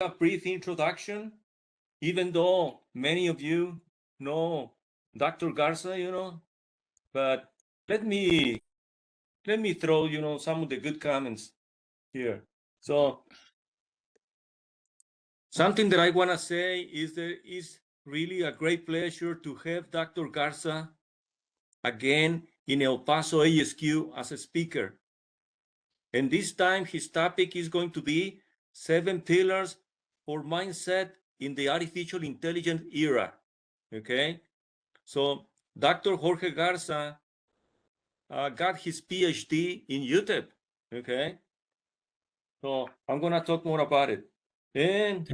a brief introduction, even though many of you know Dr. Garza, but let me throw, some of the good comments here. So something that I want to say is that it's really a great pleasure to have Dr. Garza again in El Paso ASQ as a speaker. And this time his topic is going to be 7 pillars for mindset in the artificial intelligence era. Okay, so Dr. Jorge Garza got his PhD in UTEP. Okay, so I'm gonna talk more about it. And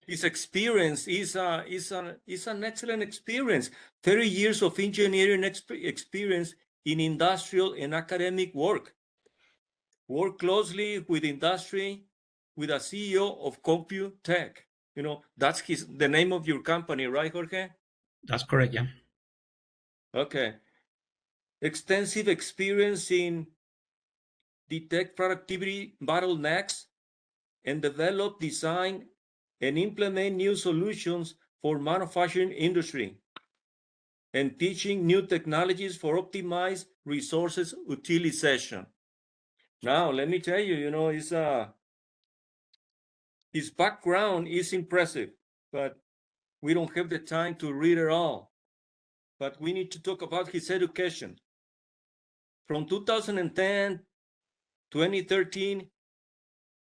his experience is an excellent experience. 30 years of engineering experience in industrial and academic work. Work closely with industry, with a CEO of Computech. That's the name of your company, right, Jorge? That's correct, yeah. Okay. Extensive experience in detect productivity bottlenecks and develop, design, and implement new solutions for manufacturing industry, and teaching new technologies for optimized resources utilization. Now, let me tell you, his background is impressive, but we don't have the time to read it all. But we need to talk about his education. From 2010 to 2013,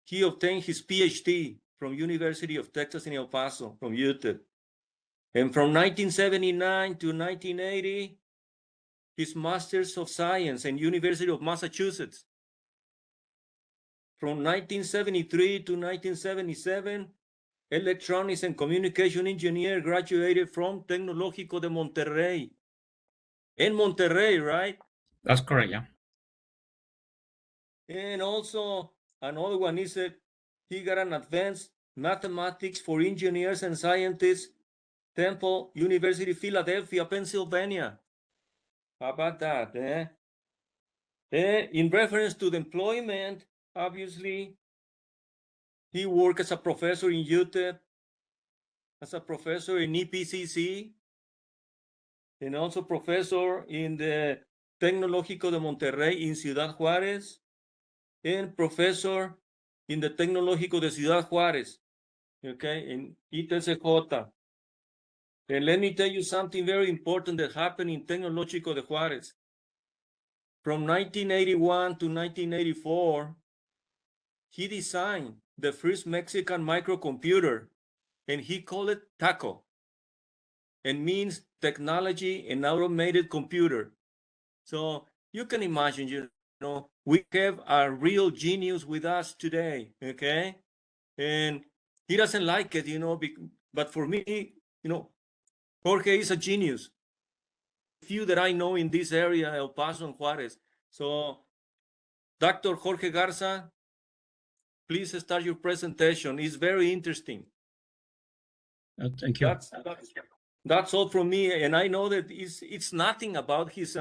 he obtained his PhD from University of Texas in El Paso, from UTEP. And from 1979 to 1980, his Masters of Science in University of Massachusetts. From 1973 to 1977, Electronics and Communication Engineer, graduated from Tecnológico de Monterrey. In Monterrey, right? That's correct, yeah. And also, another one is that he got an advanced mathematics for engineers and scientists, Temple University, Philadelphia, Pennsylvania. How about that, eh? In reference to the employment, obviously, he worked as a professor in UTEP, as a professor in EPCC, and also professor in the Tecnológico de Monterrey in Ciudad Juárez, and professor in the Tecnológico de Ciudad Juárez, okay, in ITCJ. And let me tell you something very important that happened in Tecnológico de Juárez. From 1981 to 1984, he designed the first Mexican microcomputer, and he called it TACO, and means technology and automated computer. So you can imagine, we have a real genius with us today, okay? And he doesn't like it, but for me, Jorge is a genius. Few that I know in this area, El Paso and Juarez. So, Dr. Jorge Garza, please start your presentation. It's very interesting. Thank you. That's all from me, and I know that it's nothing about his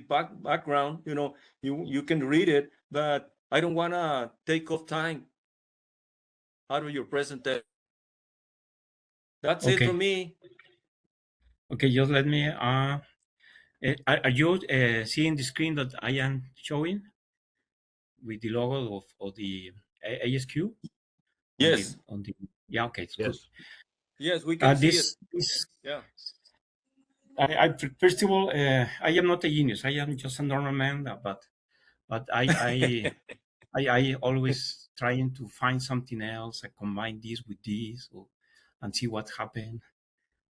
background. You can read it, but I don't want to take off time out of your presentation. That's it from me. Okay, just let me. Are you seeing the screen that I am showing with the logo of the ASQ? Yes. Yeah. Okay. It's good. Yes, we can see it. Yeah. First of all, I am not a genius. I am just a normal man, but I always trying to find something else. I combine this with this, and see what happened.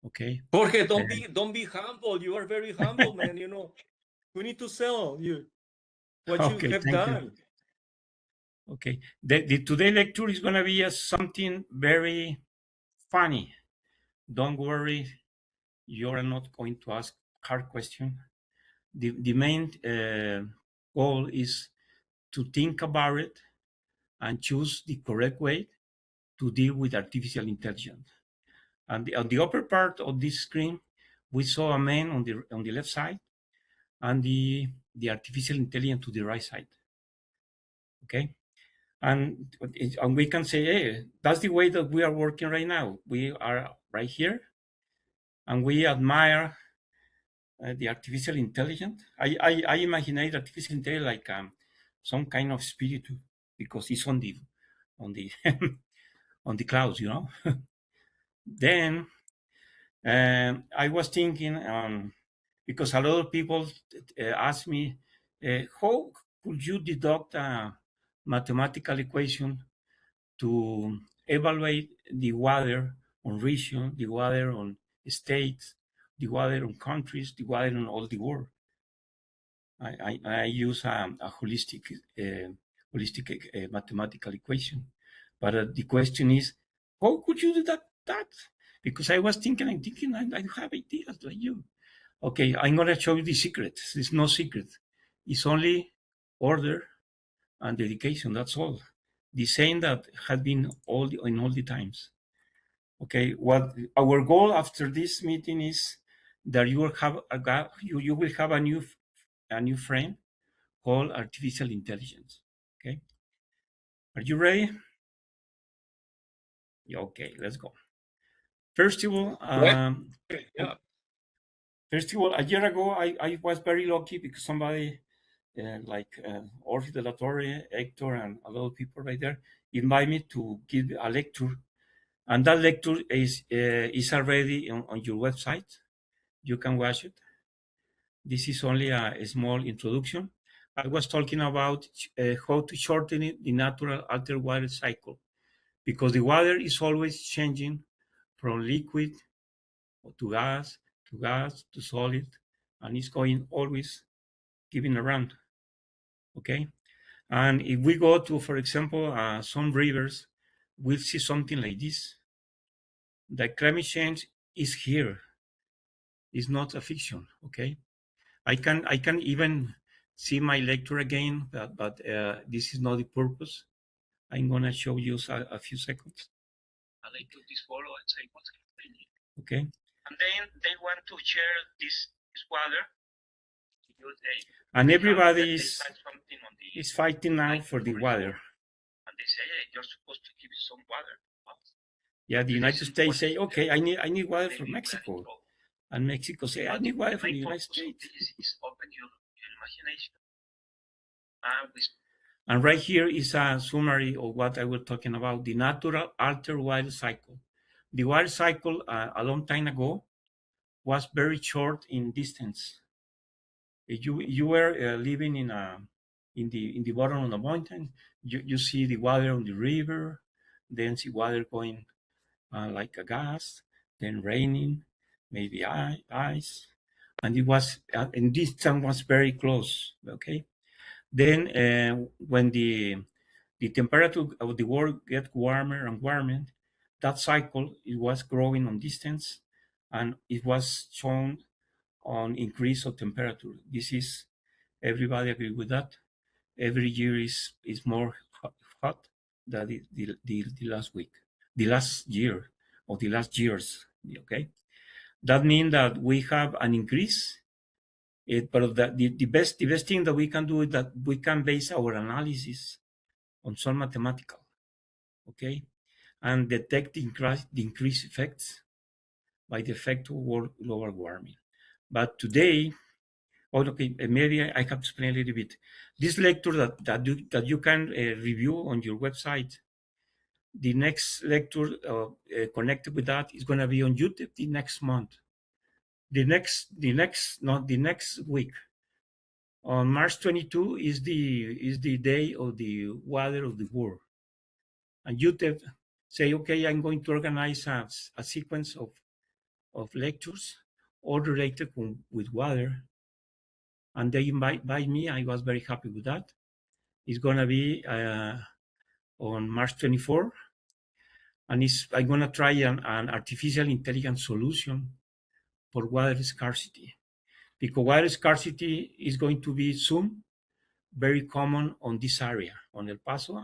Okay. Jorge, don't be humble. You are very humble, man. We need to sell you what you have done. Okay. The today lecture is gonna be something very funny. Don't worry, you're not going to ask hard question. The main goal is to think about it and choose the correct way to deal with artificial intelligence. And on the upper part of this screen, we saw a man on the left side, and the artificial intelligence to the right side. Okay. And we can say, hey, that's the way that we are working right now. We are right here, and we admire the artificial intelligence. I imagine artificial intelligence like some kind of spirit, because it's on the on the clouds, you know. Then I was thinking, because a lot of people ask me, how could you deduct a mathematical equation to evaluate the weather on region, the weather on states, the weather on countries, the weather on all the world? I use a holistic mathematical equation, but the question is, how could you do that? Because I was thinking, I have ideas like you. Okay, I'm gonna show you the secret. It's no secret. It's only order and dedication. That's all. The same that had been in all the times. Okay, what our goal after this meeting is that you will have you will have a new friend called artificial intelligence. Okay, are you ready? Okay, let's go. First of all, Yeah. a year ago, I was very lucky because somebody like Orfi de la Torre, Hector, and a lot of people right there invite me to give a lecture, and that lecture is already on your website. You can watch it. This is only a small introduction. I was talking about how to shorten the natural altered water cycle, because the water is always changing from liquid to gas to solid, and it's going always giving around. Okay, and if we go to, for example, some rivers, we'll see something like this. The climate change is here. It's not a fiction. Okay, I can even see my lecture again, but this is not the purpose. I'm gonna show you a few seconds. And I took this photo and say, what's happening? Okay. And then they want to share this water. And everybody is fighting now for the water. And they say, hey, you're supposed to give some water. Yeah, the United States say, okay, I need water from Mexico. And Mexico say, I need water from the United States. Is open your imagination. And right here is a summary of what I was talking about, the natural altered water cycle. The water cycle a long time ago was very short in distance. You were living in the bottom of the mountain. You see the water on the river, then see water going like a gas, then raining, maybe ice, and it was and distance was very close. Okay, then when the temperature of the world get warmer and warmer, that cycle it was growing on distance, and it was shown on increase of temperature. This is everybody agree with that. Every year is more hot than the last week, the last year, or the last years. Okay, that means that we have an increase. But the best thing that we can do is that we can base our analysis on some mathematical, okay, and detect the increased effects by the effect of global warming. But today, okay, maybe I have to explain a little bit. This lecture that you can review on your website, the next lecture connected with that is going to be on YouTube the next month. The next week. On March 22 is the day of the water of the world. And YouTube say, okay, I'm going to organize a sequence of lectures all related with water. And they invite me. I was very happy with that. It's going to be on March 24. And I'm going to try an artificial intelligence solution for water scarcity. Because water scarcity is going to be soon very common on this area, on El Paso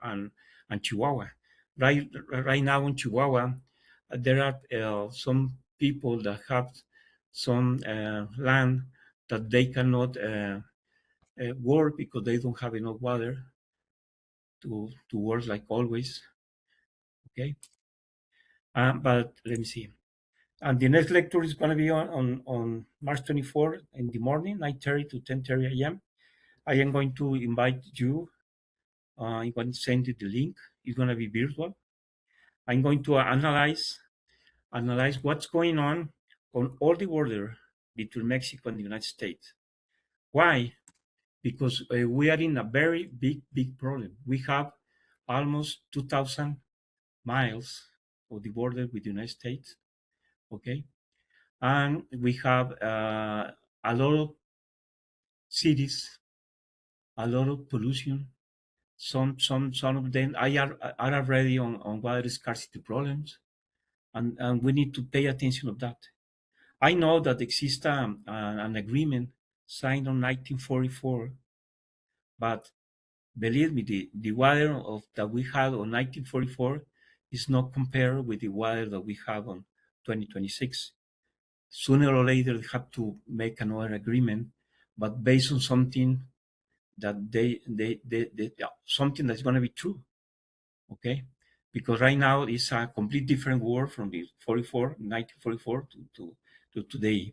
and Chihuahua. Right now in Chihuahua, there are some people that have some land that they cannot work because they don't have enough water. to work like always. Okay. But let me see. And the next lecture is going to be on March 24 in the morning, 9:30 to 10:30 a.m. I am going to invite you. I'm going to send you the link. It's going to be virtual. I'm going to analyze what's going on all the border between Mexico and the United States. Why? Because we are in a very big problem. We have almost 2,000 miles of the border with the United States. Okay. And we have a lot of cities, a lot of pollution. Some of them are already on water scarcity problems, and we need to pay attention of that. I know that exists an agreement signed on 1944, but believe me, the water that we had on 1944 is not compared with the water that we have on 2026. Sooner or later, they have to make another agreement, but based on something that something that's going to be true. Okay, because right now it's a complete different world from the 1944 to today.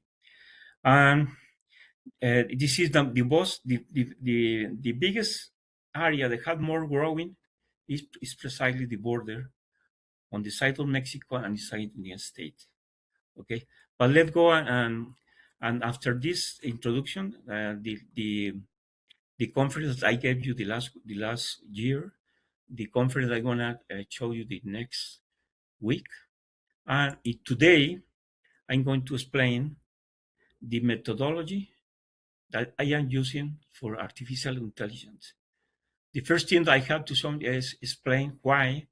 And this is the biggest area that had more growing is precisely the border on the side of Mexico and the side of the United States. Okay, but let's go and after this introduction, the conference that I gave you the last year, the conference I'm gonna show you the next week, and today I'm going to explain the methodology that I am using for artificial intelligence. The first thing that I have to show is explain why,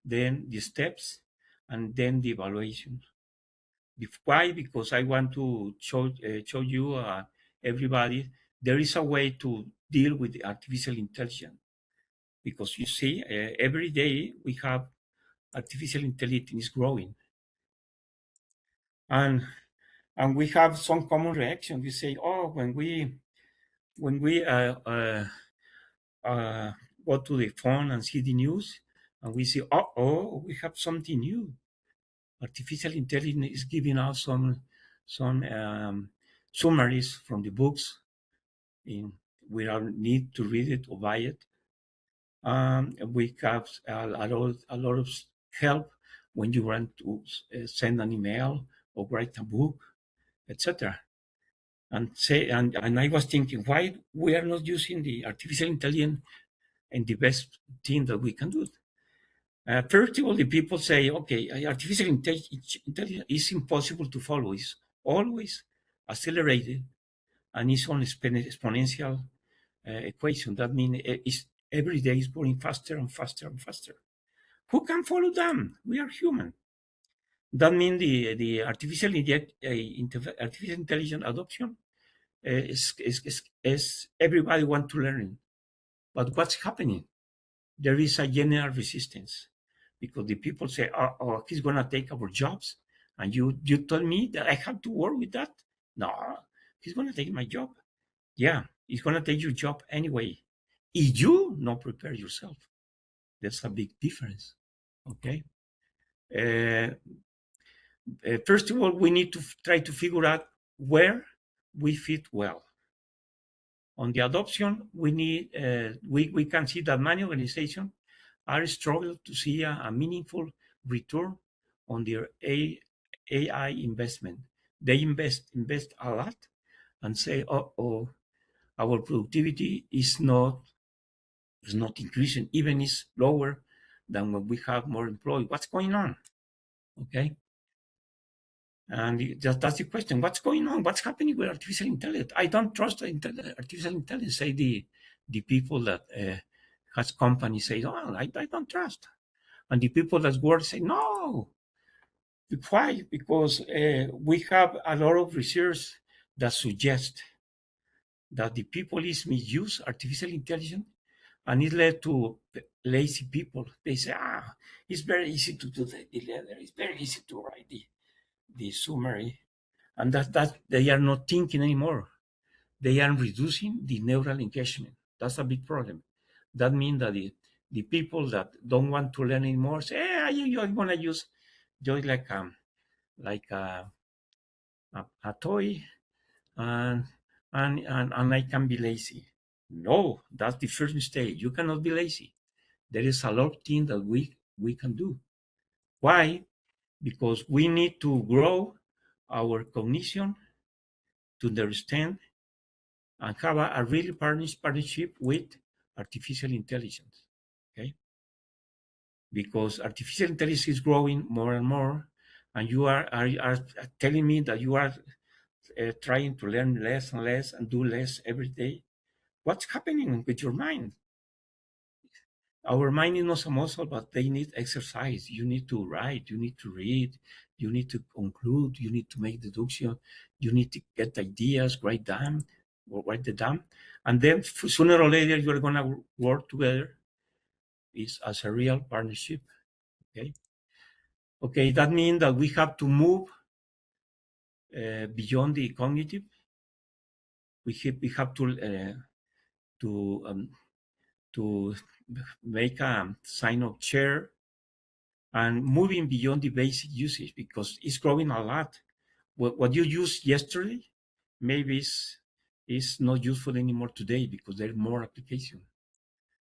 then the steps, and then the evaluation. Why? Because I want to show you, everybody, there is a way to deal with the artificial intelligence. Because you see, every day we have artificial intelligence growing. And we have some common reaction. We say, oh, when we go to the phone and see the news, and we say, oh, we have something new. Artificial intelligence is giving us some summaries from the books without need to read it or buy it. We have a lot of help when you want to send an email or write a book, etc. And I was thinking, why we are not using the artificial intelligence and the best thing that we can do. First of all, the people say, okay, artificial intelligence is impossible to follow. It's always accelerated and it's on exponential equation. That means every day is going faster and faster and faster. Who can follow them? We are human. That means the artificial intelligence adoption is everybody want to learn. But what's happening? There is a general resistance because the people say, oh, he's going to take our jobs. And you told me that I have to work with that? No, he's going to take my job. Yeah, he's going to take your job anyway. If you not prepare yourself, that's a big difference. Okay. First of all, we need to try to figure out where we fit well. On the adoption, we need we can see that many organizations are struggling to see a meaningful return on their AI investment. They invest a lot and say, oh, our productivity is not increasing, even is lower than when we have more employees. What's going on? Okay. And that's the question. What's going on? What's happening with artificial intelligence? I don't trust artificial intelligence. Say the people that has companies say, oh, I don't trust. And the people that work say, no. Why? Because we have a lot of research that suggests that the people is misuse artificial intelligence and it led to lazy people. They say, it's very easy to do the letter. It's very easy to write the summary. And that they are not thinking anymore. They are reducing the neural engagement. That's a big problem. That means that the people that don't want to learn anymore say, I want to use just like a toy, and I can be lazy. No, that's the first mistake. You cannot be lazy. There is a lot of things that we can do. Why? Because we need to grow our cognition to understand and have a real partnership with artificial intelligence. Okay, because artificial intelligence is growing more and more, and you are telling me that you are trying to learn less and less and do less every day. What's happening with your mind? Our mind is not a muscle, but they need exercise. You need to write, you need to read, you need to conclude, you need to make deduction, you need to get ideas, write them down, and then sooner or later you are gonna work together. Is as a real partnership. Okay. Okay, that means that we have to move beyond the cognitive. We have to make a sign of chair and moving beyond the basic usage, because it's growing a lot. What you used yesterday maybe is not useful anymore today because there are more applications.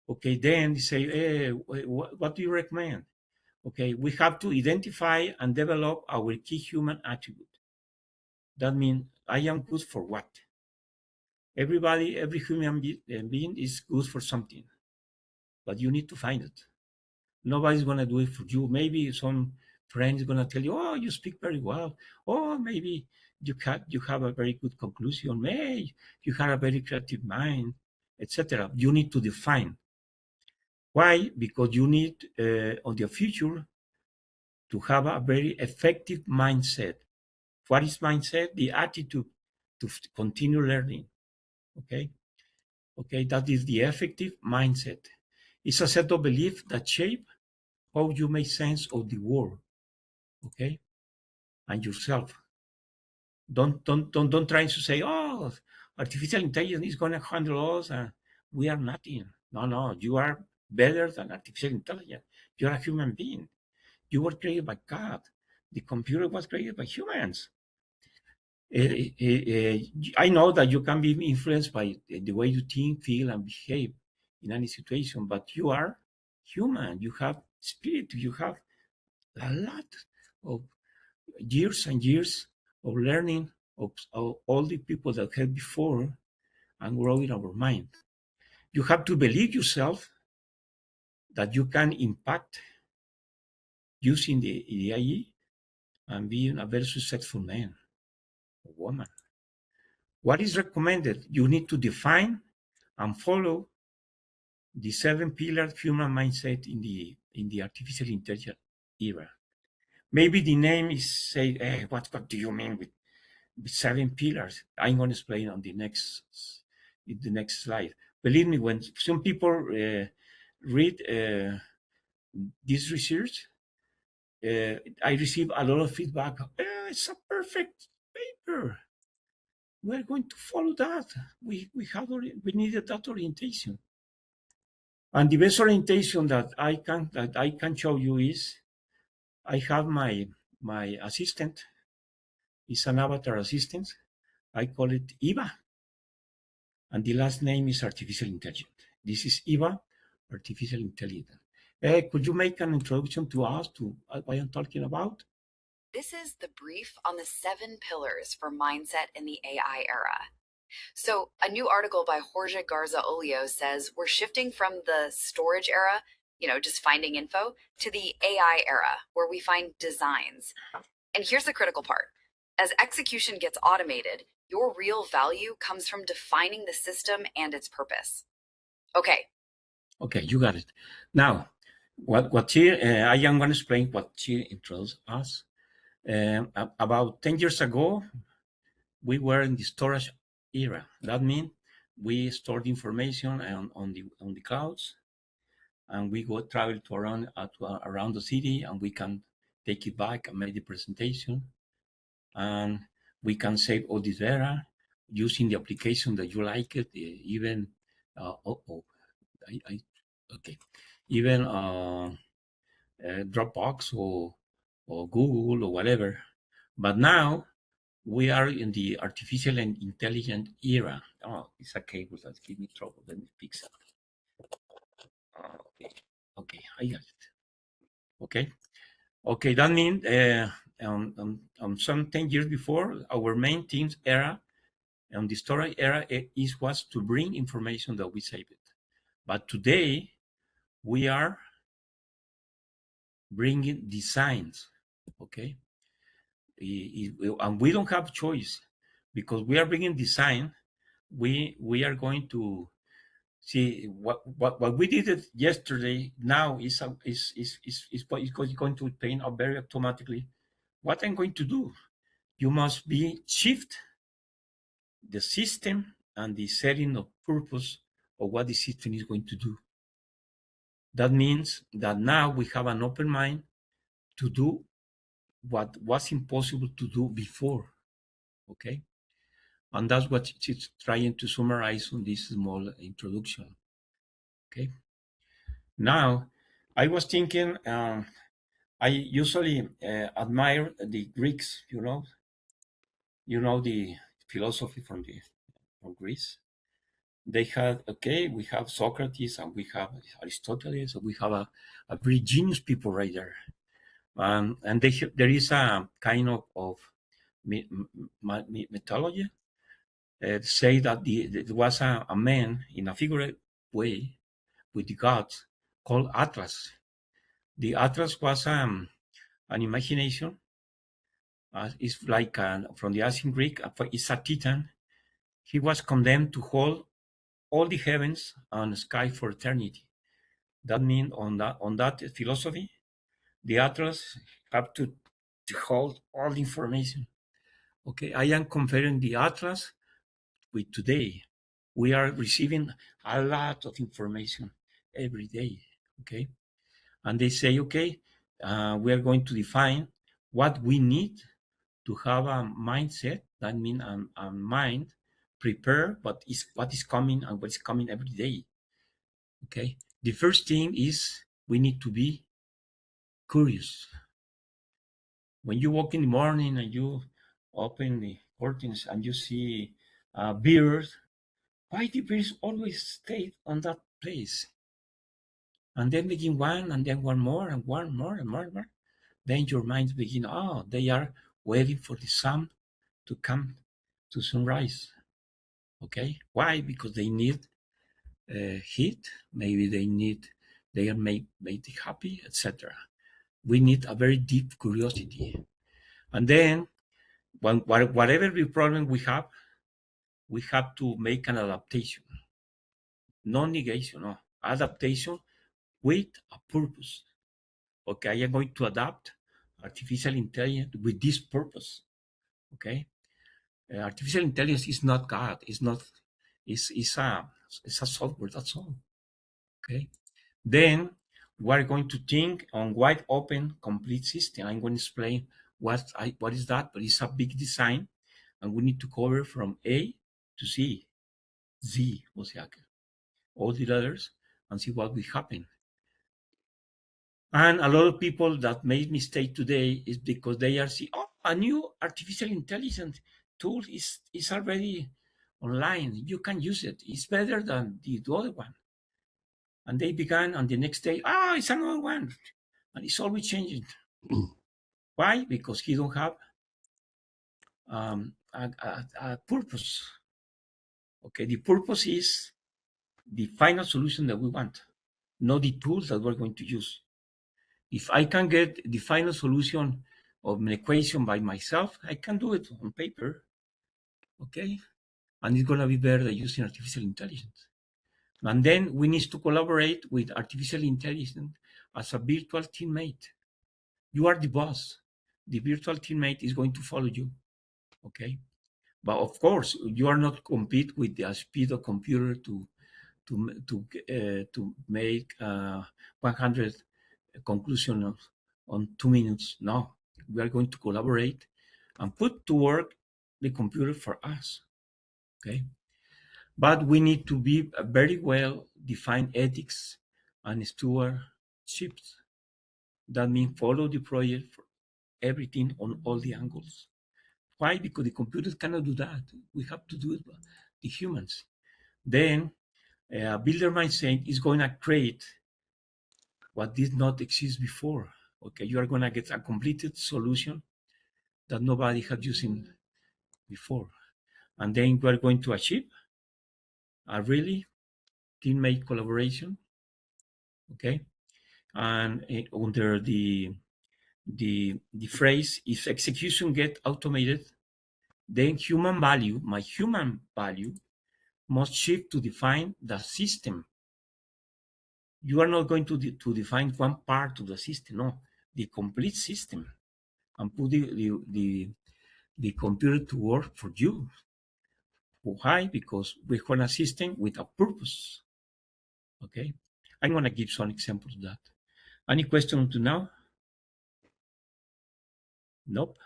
Okay, then you say, hey, what do you recommend? Okay, we have to identify and develop our key human attribute. That means I am good for what? Every human being is good for something, but you need to find it. Nobody's going to do it for you. Maybe some friend is going to tell you, oh, you speak very well. Oh, maybe you have a very good conclusion. Hey, you have a very creative mind, etc. You need to define. Why? Because you need on the future to have a very effective mindset. What is mindset? The attitude to continue learning. Okay. Okay, that is the effective mindset. It's a set of beliefs that shape how you make sense of the world. Okay, and yourself. Don't try to say, oh, artificial intelligence is going to handle us and we are nothing. No, you are better than artificial intelligence. You are a human being. You were created by God. The computer was created by humans. I know that you can be influenced by the way you think, feel, and behave in any situation, but you are human. You have spirit. You have a lot of years and years of learning of all the people that had before and growing our mind. You have to believe yourself that you can impact using the AI and being a very successful man or woman. What is recommended? You need to define and follow the 7-pillar human mindset in the artificial intelligence era. Maybe the name is say, hey, what do you mean with 7 pillars? I'm going to explain on the next slide. Believe me, when some people read this research, I receive a lot of feedback. It's a perfect paper. We're going to follow that. We needed that orientation. And the best orientation that I can show you is I have my assistant. It's an avatar assistant. I call it Eva. And the last name is artificial intelligence. This is Eva, artificial intelligence. Could you make an introduction to us to what I'm talking about? This is the brief on the 7 pillars for mindset in the AI era. So, a new article by Jorge Garza-Ulloa says we're shifting from the storage era, just finding info, to the AI era, where we find designs. And here's the critical part. As execution gets automated, your real value comes from defining the system and its purpose. Okay. Okay, you got it. Now, what she, I am going to explain what she introduced us. About 10 years ago, we were in the storage era. That means we stored information on the clouds, and we go travel to around the city, and we can take it back and make the presentation, and we can save all this data using the application that you like it. Even okay. even Dropbox or Google or whatever. But now we are in the artificial and intelligent era. Oh, it's a cable that gives me trouble. Let me fix it. Okay, I got it. Okay, that means some 10 years before, our main team's era, on the storage era, was to bring information that we saved it. But today, we are bringing designs, okay? And we don't have choice because we are bringing design. We are going to see what we did it yesterday. Now is going to paint out very automatically. What I'm going to do? You must shift the system and the setting of purpose of what the system is going to do. That means that now we have an open mind to do what was impossible to do before, okay? And that's what it's trying to summarize on this small introduction, okay? Now, I was thinking, I usually admire the Greeks, you know the philosophy from Greece. They had, we have Socrates and we have Aristotle, so we have a very genius people right there. And there is a kind of mythology say that there was a man in a figurative way with the gods called Atlas. The Atlas was an imagination. It's like from the ancient Greek, it's a titan. He was condemned to hold all the heavens and sky for eternity. That means on that philosophy, the Atlas have to hold all the information. Okay, I am comparing the Atlas with today. We are receiving a lot of information every day. Okay, and they say, okay, we are going to define what we need to have a mindset. That means a mind prepare what is coming and what is coming every day. Okay, the first thing is we need to be curious. When you walk in the morning and you open the curtains and you see birds, why the birds always stay on that place? And then begin one and then one more and one more and more and more. Then your mind begin, they are waiting for the sun to come to sunrise. Okay, why? Because they need heat. Maybe they are made happy, etc. We need a very deep curiosity. And then whatever the problem we have to make an adaptation. No negation, no. Adaptation with a purpose. Okay, I am going to adapt artificial intelligence with this purpose. Okay, artificial intelligence is not God. It's not. It's a software. That's all. Okay. Then we're going to think on wide open complete system. I'm going to explain what is that, but it's a big design, and we need to cover from A to Z, all the letters, and see what will happen. And a lot of people that made mistake today is because they are seeing, a new artificial intelligence tool is already online. You can use it. It's better than the other one. And they began on the next day, it's another one. And it's always changing. Why? Because he don't have a purpose. Okay, the purpose is the final solution that we want, not the tools that we're going to use. If I can get the final solution of an equation by myself, I can do it on paper, okay? And it's gonna be better than using artificial intelligence. And then we need to collaborate with artificial intelligence as a virtual teammate. You are the boss. The virtual teammate is going to follow you, okay? But of course, you are not compete with the speed of computer to make 100 conclusions on 2 minutes. No, we are going to collaborate and put to work the computer for us. Okay, but we need to be very well defined ethics and stewardships. That means follow the project for everything on all the angles. Why? Because the computers cannot do that. We have to do it, the humans. Then a builder mindset is going to create what did not exist before. Okay, you are going to get a completed solution that nobody had used before. And then we are going to achieve a really teammate collaboration. Okay, and under the phrase, if execution get automated, then human value, my human value, must shift to define the system. You are not going to define one part of the system, no, the complete system, and put the computer to work for you. Why? Because we have a system with a purpose. Okay, I'm going to give some examples of that. Any question up to now? Nope.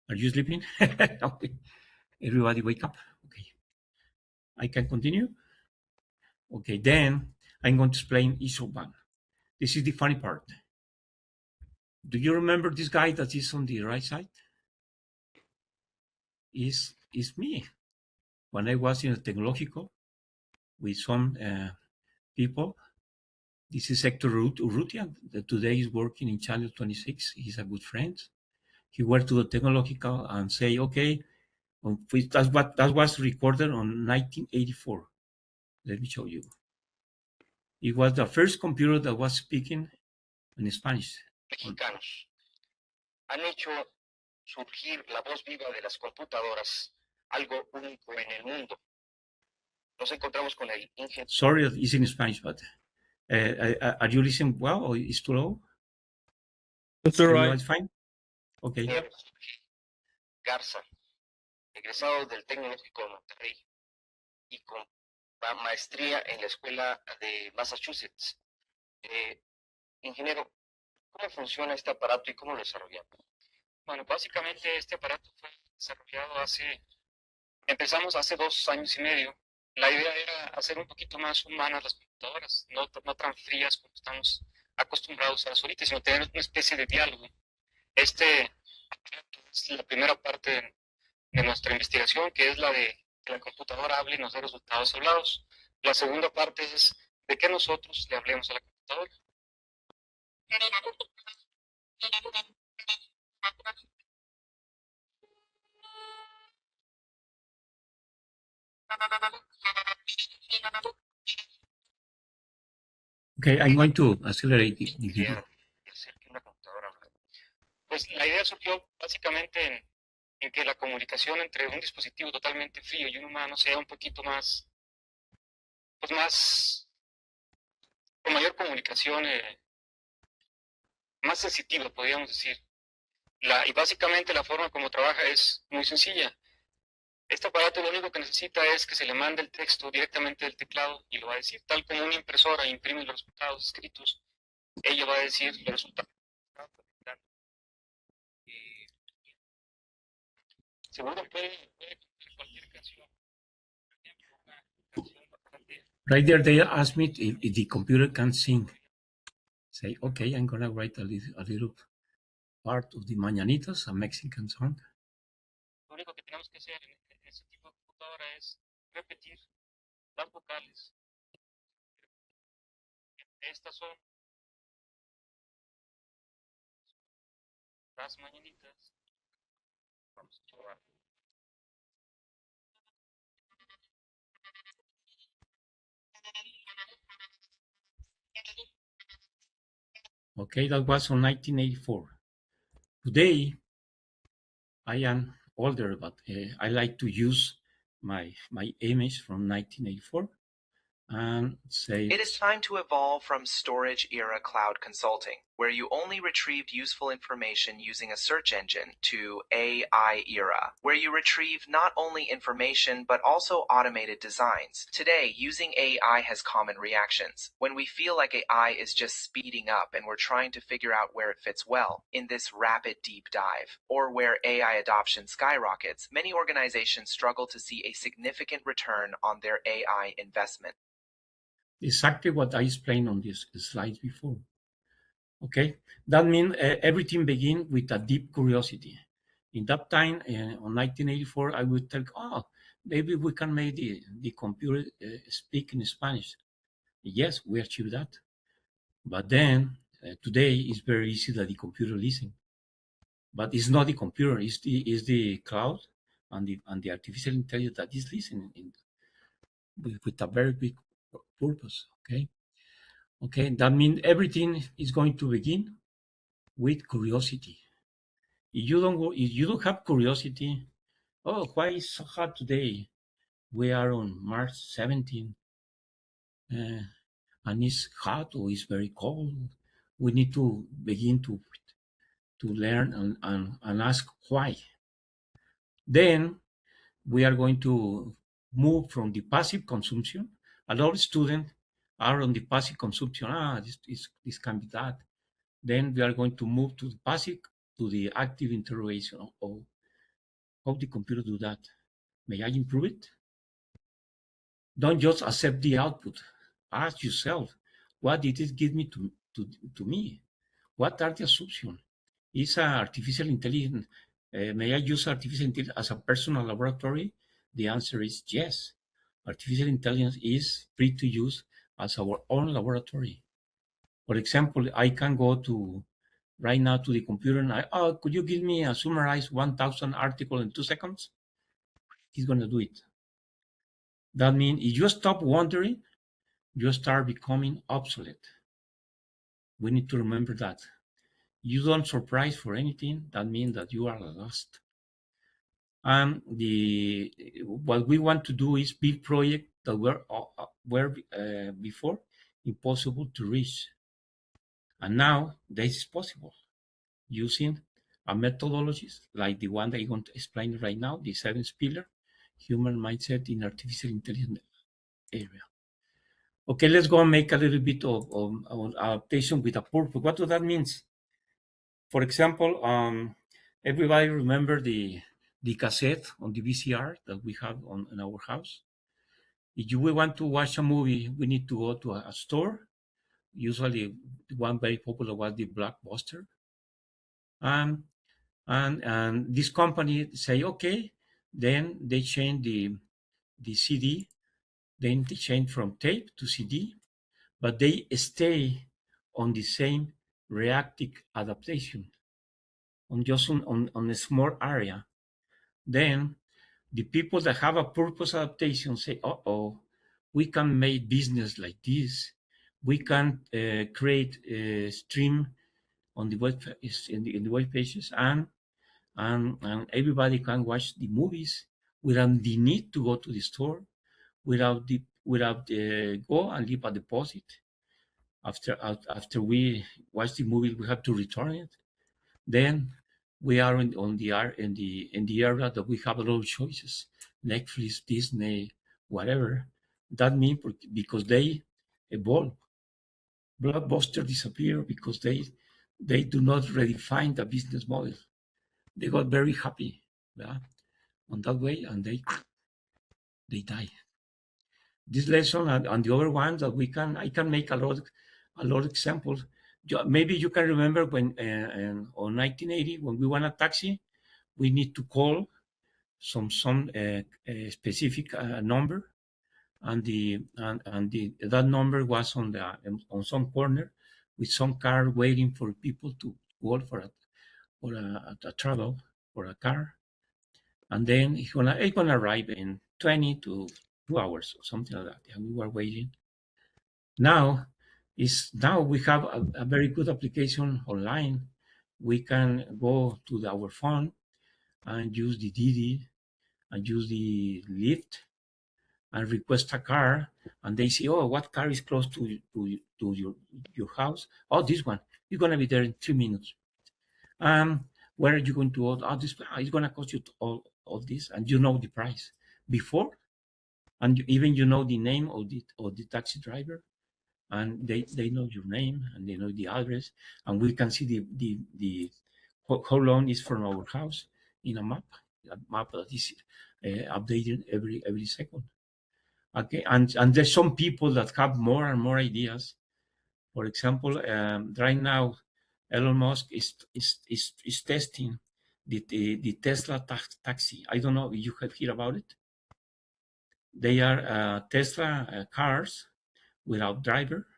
Are you sleeping? Okay. Everybody wake up. Okay. I can continue? Okay, then I'm going to explain each of one. This is the funny part. Do you remember this guy that is on the right side? Is me. When I was in a technological with some people, this is Hector Urrutia, that today is working in Channel 26. He's a good friend. He went to the technological and say, okay, that was recorded on 1984. Let me show you. It was the first computer that was speaking in Spanish. Mexicanos han hecho surgir la voz viva de las computadoras, algo único en el mundo. Nos encontramos con el ingeniero. Sorry, it's in Spanish, but are you listening well or is too low? It's all right. It's fine? Okay. Garza, egresado del Tecnológico de Monterrey y con maestría en la Escuela de Massachusetts. Ingeniero, ¿cómo funciona este aparato y cómo lo desarrollamos? Bueno, básicamente este aparato fue desarrollado empezamos hace 2 años y medio. La idea era hacer un poquito más humanas las computadoras, no tan frías como estamos acostumbrados a las ahorita, sino tener una especie de diálogo. Este aparato es la primera parte de nuestra investigación, que es la de que la computadora hable y nos dé resultados hablados. La segunda parte es de que nosotros le hablemos a la computadora. Okay, I'm going to accelerate the video. Pues la idea surgió básicamente en que la comunicación entre un dispositivo totalmente frío y un humano sea un poquito más, con mayor comunicación, más sensitiva, podríamos decir. Y básicamente la forma como trabaja es muy sencilla. Este aparato lo único que necesita es que se le mande el texto directamente del teclado y lo va a decir, tal como una impresora imprime los resultados escritos, ella va a decir los resultados. Seguro puede cualquier canción. Right there, they asked me if the computer can sing. Say, okay, I'm going to write a little part of the Mañanitas, a Mexican song. Lo único que tenemos que hacer en ese tipo de computadora es repetir las vocales. Estas son las mañanitas. Vamos a probar. Okay, that was on 1984. Today, I am older, but I like to use my image from 1984 and say... It is time to evolve from storage-era cloud consulting, where you only retrieved useful information using a search engine, to AI era, where you retrieve not only information but also automated designs. Today, using AI has common reactions. When we feel like AI is just speeding up and we're trying to figure out where it fits well in this rapid deep dive, or where AI adoption skyrockets, many organizations struggle to see a significant return on their AI investment. Exactly what I explained on this slide before. Okay, that means everything begins with a deep curiosity. In that time, on 1984, I would tell, oh, maybe we can make the computer speak in Spanish. Yes, we achieved that. But then, today, it's very easy that the computer listens. But it's not the computer, it's the cloud and the artificial intelligence that is listening with a very big purpose. Okay, that means everything is going to begin with curiosity. If you don't have curiosity, oh, why is so hot today? We are on March 17, and it's hot or it's very cold. We need to begin to learn and ask why. Then we are going to move from the passive consumption. A lot of students are on the passive consumption. This can be that. Then we are going to move to the passive, to the active interrogation. Oh, how the computer do that? May I improve it? Don't just accept the output. Ask yourself, what did it give me to me? What are the assumptions? Is artificial intelligence, may I use artificial intelligence as a personal laboratory? The answer is yes. Artificial intelligence is free to use as our own laboratory. For example, I can go right now to the computer and could you give me a summarized 1,000 article in 2 seconds? He's going to do it. That means if you stop wondering, you start becoming obsolete. We need to remember that. You don't surprise for anything, that means that you are lost. And what we want to do is build projects that were before impossible to reach. And now this is possible using a methodologies like the one that I'm going to explain right now, the 7th pillar, human mindset in artificial intelligence area. Okay, let's go and make a little bit of adaptation with a purpose. What does that mean? For example, everybody remember the cassette on the VCR that we have in our house. If we want to watch a movie, we need to go to a store. Usually, one very popular was the Blockbuster. And this company say, okay, then they change the CD, then they change from tape to CD, but they stay on the same reactive adaptation on just on a small area. Then the people that have a purpose adaptation say, we can make business like this. We can create a stream on the web in the web pages, and everybody can watch the movies without the need to go to the store, without go and leave a deposit. After we watch the movie, we have to return it. Then we are in the area that we have a lot of choices: Netflix, Disney, whatever. That means because they evolve. Blockbuster disappear because they do not redefine the business model. They got very happy on that way, and they die. This lesson and the other ones that I can make a lot of examples. Maybe you can remember when on 1980 when we want a taxi, we need to call some specific number, and that number was on some corner with some car waiting for people to call for a travel for a car, and then it's gonna arrive in 20 to 2 hours or something like that. And we were waiting. Now we have a very good application online. We can go to our phone and use the Didi and use the Lyft and request a car, and they say, oh, what car is close to your house? Oh, this one. You're going to be there in 3 minutes. Where are you going to order? Oh, this it's going to cost you all this, and you know the price before, and even you know the name of the taxi driver, and they know your name and they know the address, and we can see the how long is from our house in a map that is updated every second. Okay, and there's some people that have more and more ideas. For example, right now, Elon Musk is testing the Tesla taxi. I don't know if you have heard about it. They are Tesla cars without driver.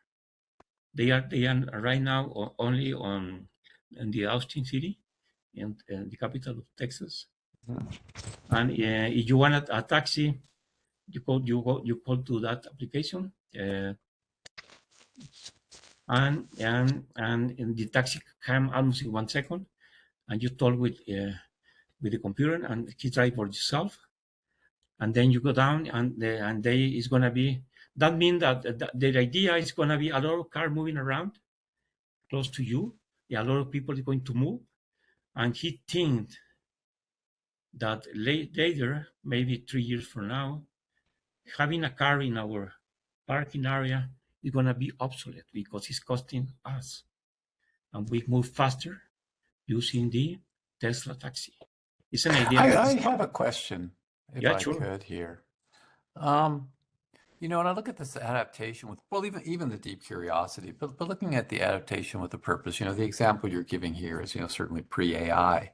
They are right now only in the Austin city, in the capital of Texas. And if you want a taxi, you call to that application, and the taxi come almost in 1 second, and you talk with the computer, and he drive for yourself, and then you go down, and they is gonna be. That means that the idea is gonna be a lot of car moving around close to you. Yeah, a lot of people are going to move, and he thinks that later, maybe 3 years from now, having a car in our parking area is going to be obsolete because it's costing us, and we move faster using the Tesla taxi. It's an idea. I have a question, if Yeah, I sure. could here. You know, when I look at this adaptation with, well, even the deep curiosity, but looking at the adaptation with a purpose, you know, the example you're giving here is, you know, certainly pre-AI.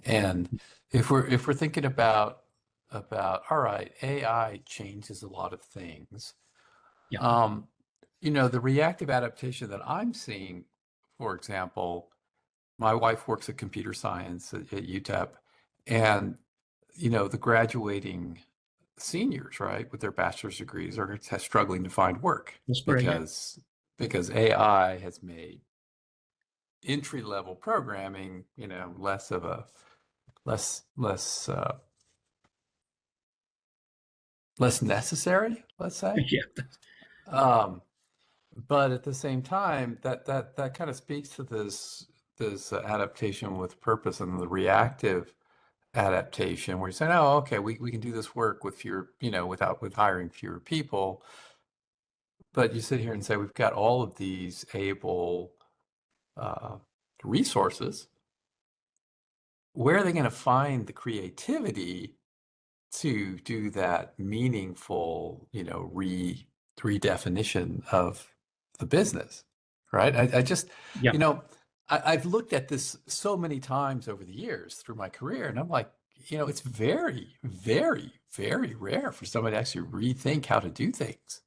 And if we're thinking about all right, AI changes a lot of things. Yeah. You know, the reactive adaptation that I'm seeing, for example, my wife works at computer science at UTEP, and you know, the graduating seniors, right, with their bachelor's degrees are struggling to find work That's correct, yeah. because AI has made entry-level programming, you know, less necessary, let's say. Yeah. But at the same time, that kind of speaks to this adaptation with purpose and the reactive adaptation, where you're saying, oh, okay, we can do this work with fewer, you know, with hiring fewer people. But you sit here and say, we've got all of these able resources. Where are they going to find the creativity to do that meaningful, you know, redefinition of the business, right? I just, Yeah. you know, I've looked at this so many times over the years through my career, and I'm like, you know, it's very, very, very rare for somebody to actually rethink how to do things.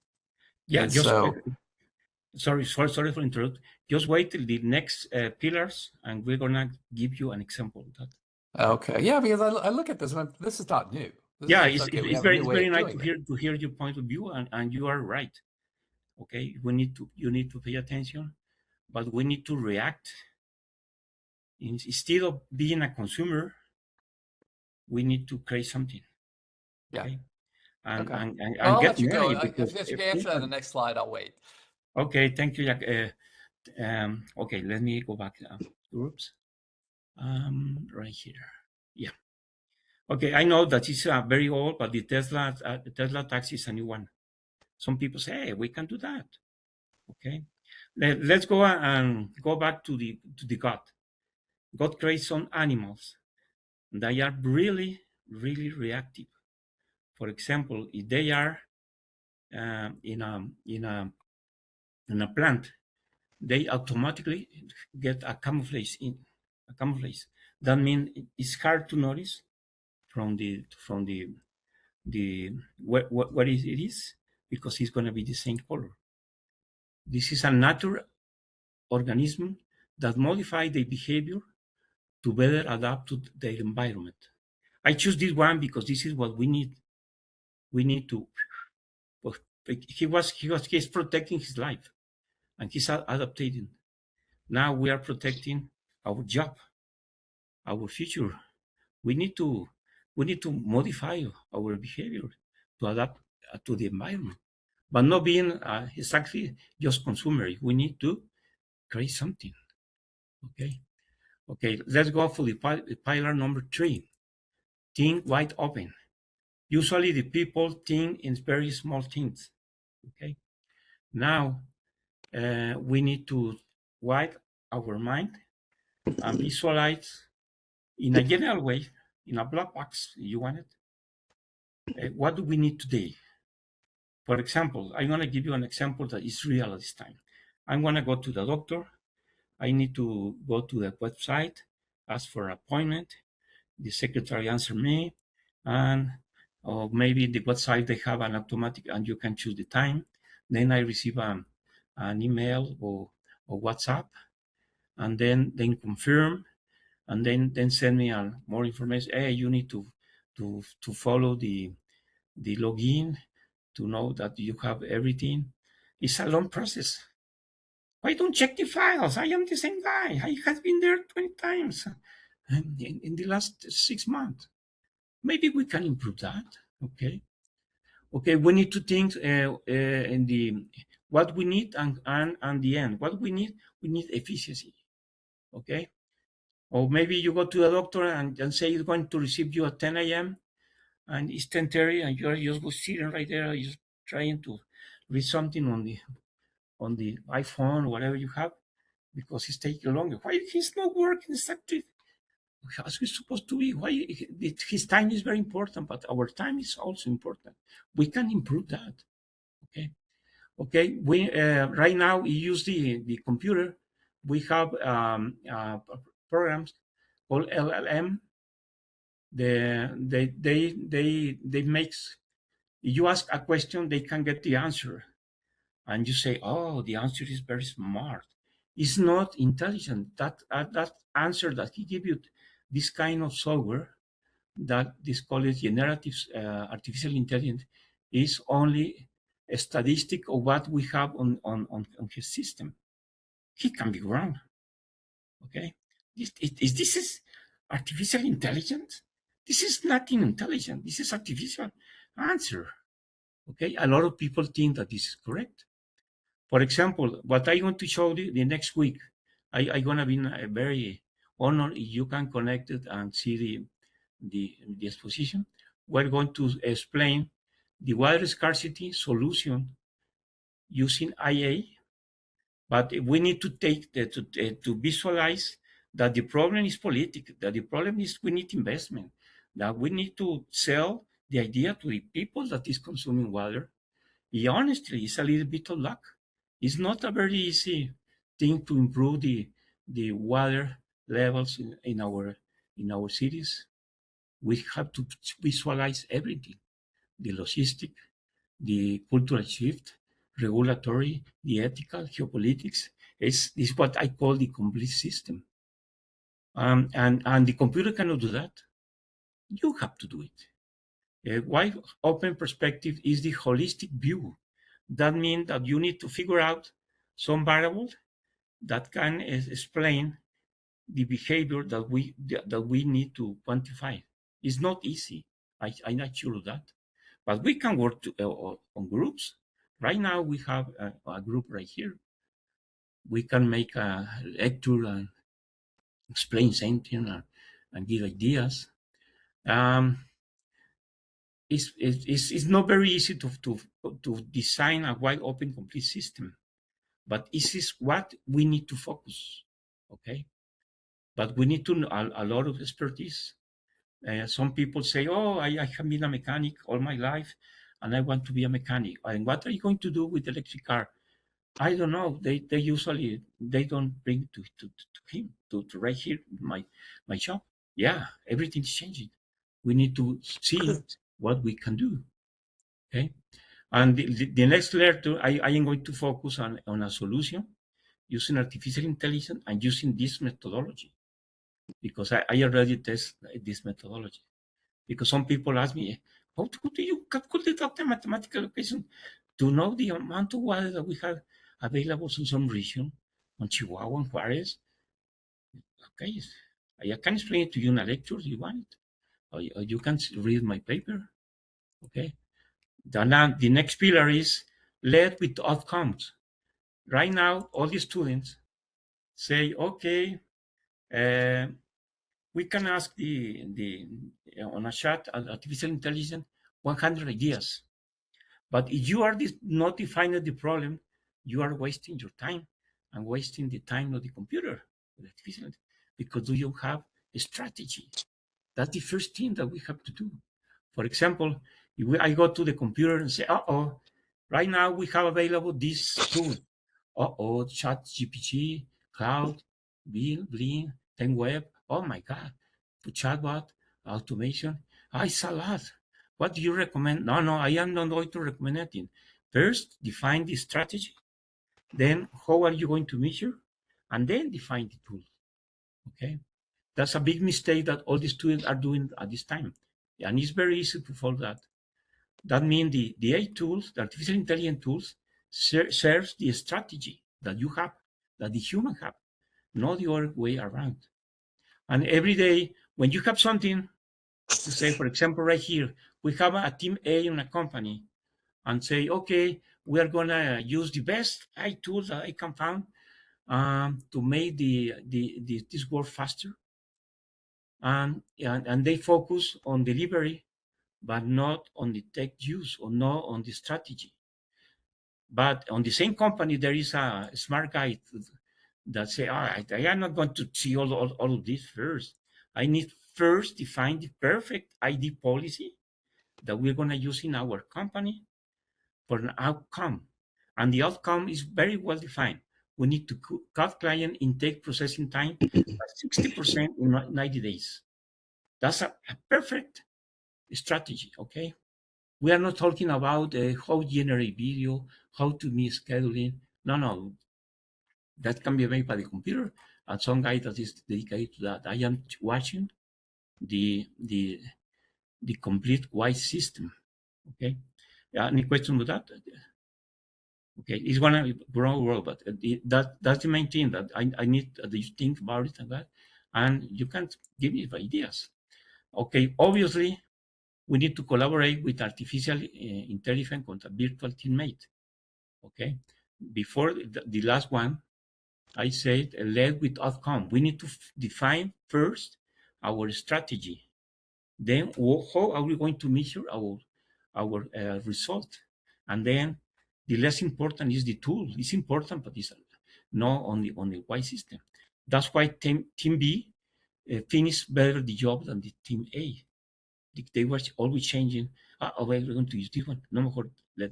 Yeah, And just so, sorry for interrupt. Just wait till the next pillars, and we're gonna give you an example of that. okay, yeah, because I look at this, and this is not new. This Yeah, is okay. We have a new way very of nice doing to hear your point of view, and you are right. Okay, you need to pay attention, but we need to react. Instead of being a consumer, we need to create something. Yeah. Okay? Okay. And Well, I'll get let you go. money. If you can answer that in the next slide, I'll wait. Okay, thank you, Jack. Okay, let me go back. Oops. Right here. Yeah. Okay, I know that it's very old, but the Tesla taxi is a new one. Some people say, hey, we can do that. Okay. Let's go and go back to the God. God creates some animals. They are really, really reactive. For example, if they are in a plant, they automatically get a camouflage. That means it's hard to notice from the what it is, because it's going to be the same color. This is a natural organism that modify their behavior to better adapt to their environment. I choose this one because this is what we need. We need to. Well, he's protecting his life, and he's adapting. Now we are protecting our job, our future. We need to modify our behavior to adapt to the environment, but not being exactly just consumer. We need to create something. Okay. Let's go for the pillar number 3. Think wide open. Usually the people think in very small things. Okay. Now we need to widen our mind and visualize in a general way, in a black box, you want it. What do we need today? For example, I'm going to give you an example that is real this time. I'm going to go to the doctor. I need to go to the website, ask for an appointment. The secretary answer me, and or maybe the website they have an automatic, and you can choose the time. Then I receive an email or WhatsApp, and then confirm, and then send me more information. Hey, you need to follow the login to know that you have everything. It's a long process. Why don't check the files? I am the same guy. I have been there 20 times in the last 6 months. Maybe we can improve that. Okay. We need to think in the what we need and the end. What we need efficiency. Okay. Or maybe you go to the doctor and say he's going to receive you at 10 a.m. and it's 10:30 and you're just sitting right there, just trying to read something on the iPhone or whatever you have, because it's taking longer. Why he's not working exactly as it's supposed to be? Why his time is very important, but our time is also important. We can improve that. Okay. We right now we use the computer. We have programs called LLM. They makes, you ask a question, they can get the answer, and you say, oh, the answer is very smart. It's not intelligent. That answer that he give you, this kind of software, that this called generative artificial intelligence, is only a statistic of what we have on his system. He can be wrong. Okay, this is artificial intelligence. This is nothing intelligent. This is artificial answer. Okay, a lot of people think that this is correct. For example, what I want to show you the next week, I'm gonna be very honored if you can connect it and see the exposition. We're going to explain the water scarcity solution using IA, but we need to take to visualize that the problem is political, that the problem is we need investment, that we need to sell the idea to the people that is consuming water. Honestly, it's a little bit of luck. It's not a very easy thing to improve the water levels in our cities. We have to visualize everything: the logistic, the cultural shift, regulatory, the ethical, geopolitics. This is what I call the complete system. And the computer cannot do that. You have to do it. A wide open perspective is the holistic view. That means that you need to figure out some variables that can explain the behavior that we need to quantify. It's not easy. I'm not sure of that. But we can work on groups. Right now we have a group right here. We can make a lecture and explain something and give ideas. It's not very easy to design a wide open complete system, but this is what we need to focus. Okay, but we need to know a lot of expertise. Some people say, oh, I have been a mechanic all my life and I want to be a mechanic. And what are you going to do with the electric car? I don't know. They usually they don't bring to him to right here my shop. Yeah, everything's changing. We need to see what we can do. Okay, and the next lecture I am going to focus on a solution using artificial intelligence and using this methodology, because I already test this methodology. Because some people ask me, how do you calculate the mathematical equation to know the amount of water that we have available in some region, on Chihuahua and Juarez? Okay, I can explain it to you in a lecture if you want it, or you can read my paper. Okay, the next pillar is lead with outcomes. Right now, all the students say, okay, we can ask on a chat artificial intelligence 100 ideas. But if you are not defining the problem, you are wasting your time and wasting the time of the computer, because you have a strategy. That's the first thing that we have to do. For example, if I go to the computer and say, Right now, we have available these tools. ChatGPT, Cloud, Blink, TenWeb. Oh my God, chatbot, automation. It's a lot. What do you recommend? No, I am not going to recommend anything. First, define the strategy. Then, how are you going to measure? And then define the tool. Okay, that's a big mistake that all the students are doing at this time, and it's very easy to follow that. That means the AI tools, the artificial intelligence tools, serves the strategy that you have, that the human have, not the other way around. And every day, when you have something to say, for example, right here, we have a team A in a company, and say, okay, we are gonna use the best AI tools that I can find to make this work faster. And they focus on delivery, but not on the tech use or not on the strategy. But on the same company, there is a smart guy that say, all right, I am not going to see all of this first. I need first define the perfect ID policy that we're going to use in our company for an outcome. And the outcome is very well defined. We need to cut client intake processing time by 60% in 90 days. That's a perfect strategy, okay? We are not talking about how to generate video, how to meet scheduling. No, that can be made by the computer, and some guy that is dedicated to that. I am watching the complete wise system. Okay, any question with that? Okay, it's gonna grow, but that's the main thing that I need that you think about it and that, and you can give me ideas. Okay, obviously, we need to collaborate with artificial intelligence with a virtual teammate. Okay, before the last one, I said led with outcome. We need to define first our strategy. Then how are we going to measure our result? And then the less important is the tool. It's important, but it's not on the Y system. That's why team B finished better the job than the team A. They were always changing. We're going to use this one. No more. I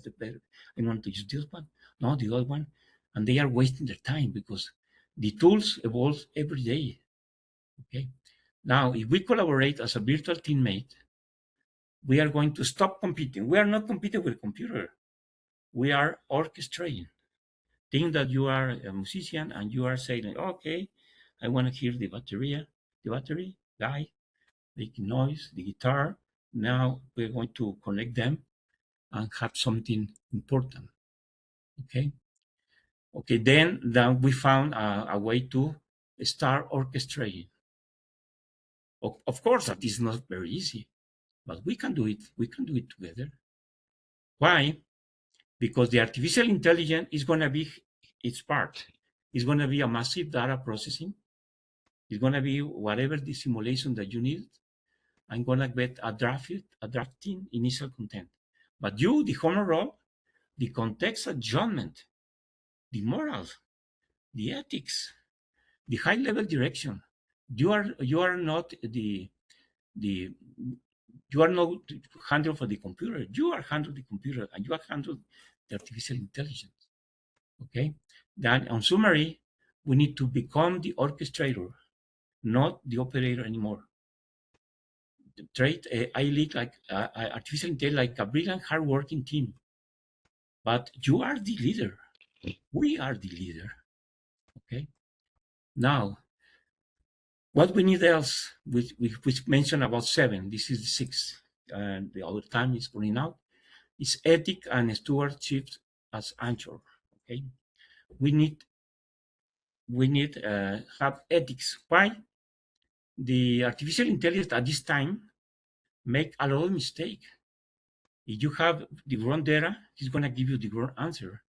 want to use this one. No, the other one. And they are wasting their time because the tools evolve every day. Okay. Now, if we collaborate as a virtual teammate, we are going to stop competing. We are not competing with a computer. We are orchestrating. Think that you are a musician and you are saying, okay, I want to hear the battery guy, making noise, the guitar. Now we're going to connect them and have something important. Okay. Okay. Then we found a way to start orchestrating. Of course, that is not very easy, but we can do it. We can do it together. Why? Because the artificial intelligence is going to be its part. It's going to be a massive data processing. It's going to be whatever the simulation that you need. I'm going to get a drafting initial content. But you, the honor roll, the context adjustment, the morals, the ethics, the high level direction. You are not you are not handled for the computer. You are handled the computer, and you are handled the artificial intelligence. Okay. Then on summary, we need to become the orchestrator, not the operator anymore. Treat I lead like artificial intelligence like a brilliant, hardworking team. But you are the leader. We are the leader. Okay. Now, what we need else, we mentioned about 7. This is 6, and the other time is running out. Is ethic and stewardship as anchor. Okay. We need have ethics. Why? The artificial intelligence at this time make a lot of mistake. If you have the wrong data, it's going to give you the wrong answer.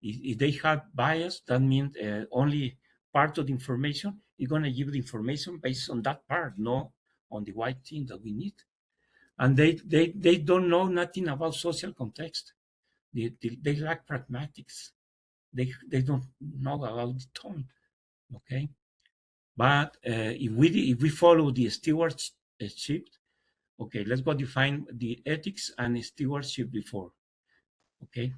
If they have bias, that means only part of the information, it's going to give the information based on that part, not on the right thing that we need. And they don't know nothing about social context. They lack pragmatics. They don't know about the tone. Okay. But if we follow the stewardship, okay, let's go define the ethics and stewardship before. Okay.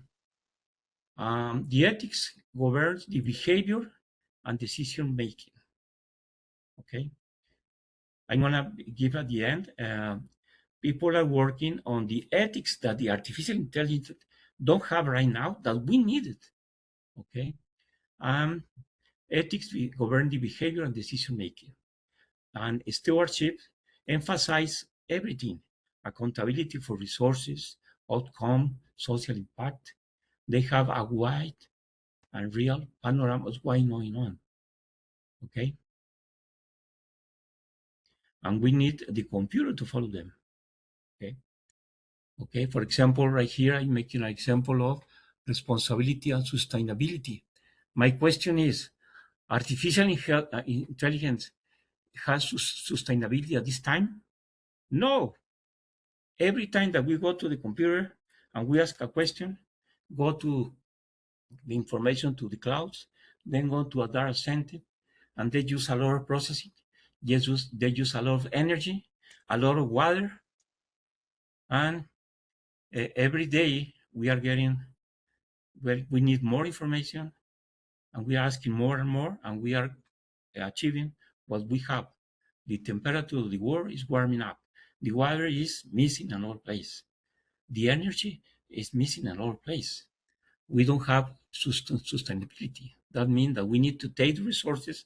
The ethics governs the behavior and decision making. Okay, I'm gonna give at the end. People are working on the ethics that the artificial intelligence don't have right now that we need it. Okay, ethics govern the behavior and decision making, and stewardship emphasize everything: accountability for resources, outcome, social impact. They have a wide and real panorama of what's going on. Okay, and we need the computer to follow them. Okay, for example, right here, I'm making an example of responsibility and sustainability. My question is, artificial intelligence has sustainability at this time? No. Every time that we go to the computer and we ask a question, go to the information to the clouds, then go to a data center, and they use a lot of processing. They use a lot of energy, a lot of water, and every day we are getting, well, we need more information, and we are asking more and more, and we are achieving what we have. The temperature of the world is warming up. The water is missing in all places. The energy is missing in all places. We don't have sustainability. That means that we need to take the resources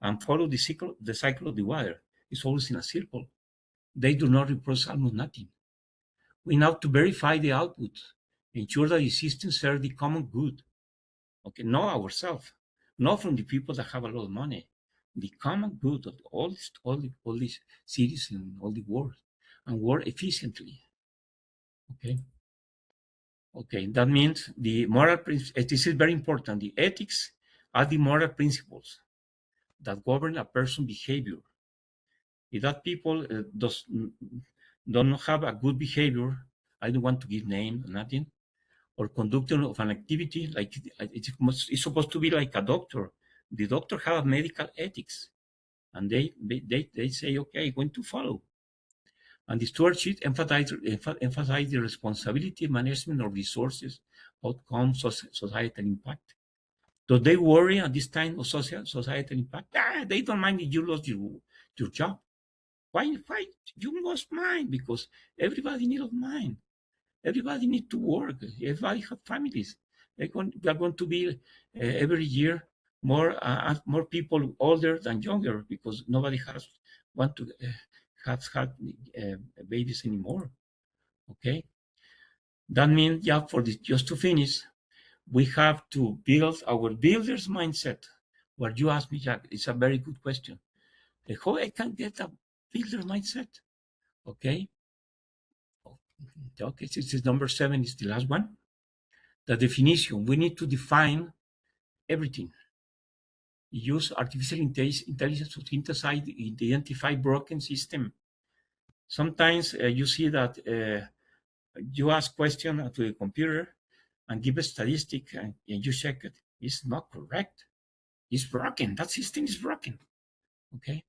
and follow the cycle of the water. It's always in a circle. They do not reproduce almost nothing. We have to verify the output, ensure that the system serves the common good. Okay, not ourselves, not from the people that have a lot of money, the common good of all these cities in all the world, and work efficiently. Okay, that means the moral principles. This is very important. The ethics are the moral principles that govern a person's behavior. If that people don't have a good behavior, I don't want to give name, nothing, or conducting of an activity, like it's supposed to be like a doctor. The doctor have medical ethics, and they say, okay, I'm going to follow. And the stewardship emphasize the responsibility, management of resources, outcomes, societal impact. Do they worry at this time of societal impact? They don't mind if you lost your job. Why you lost mine? Because everybody needs mine. Everybody needs to work. Everybody have families. We are going to be every year more people older than younger, because nobody want to have babies anymore. Okay, that means, yeah, for this, just to finish, we have to build our builder's mindset. What you asked me, Jack, it's a very good question. How I can get a builder mindset? Okay, this is number 7, is the last one. The definition. We need to define everything. Use artificial intelligence to synthesize, identify broken system. Sometimes you see that you ask question to the computer and give a statistic, and you check it. It's not correct. It's broken. That system is broken. Okay,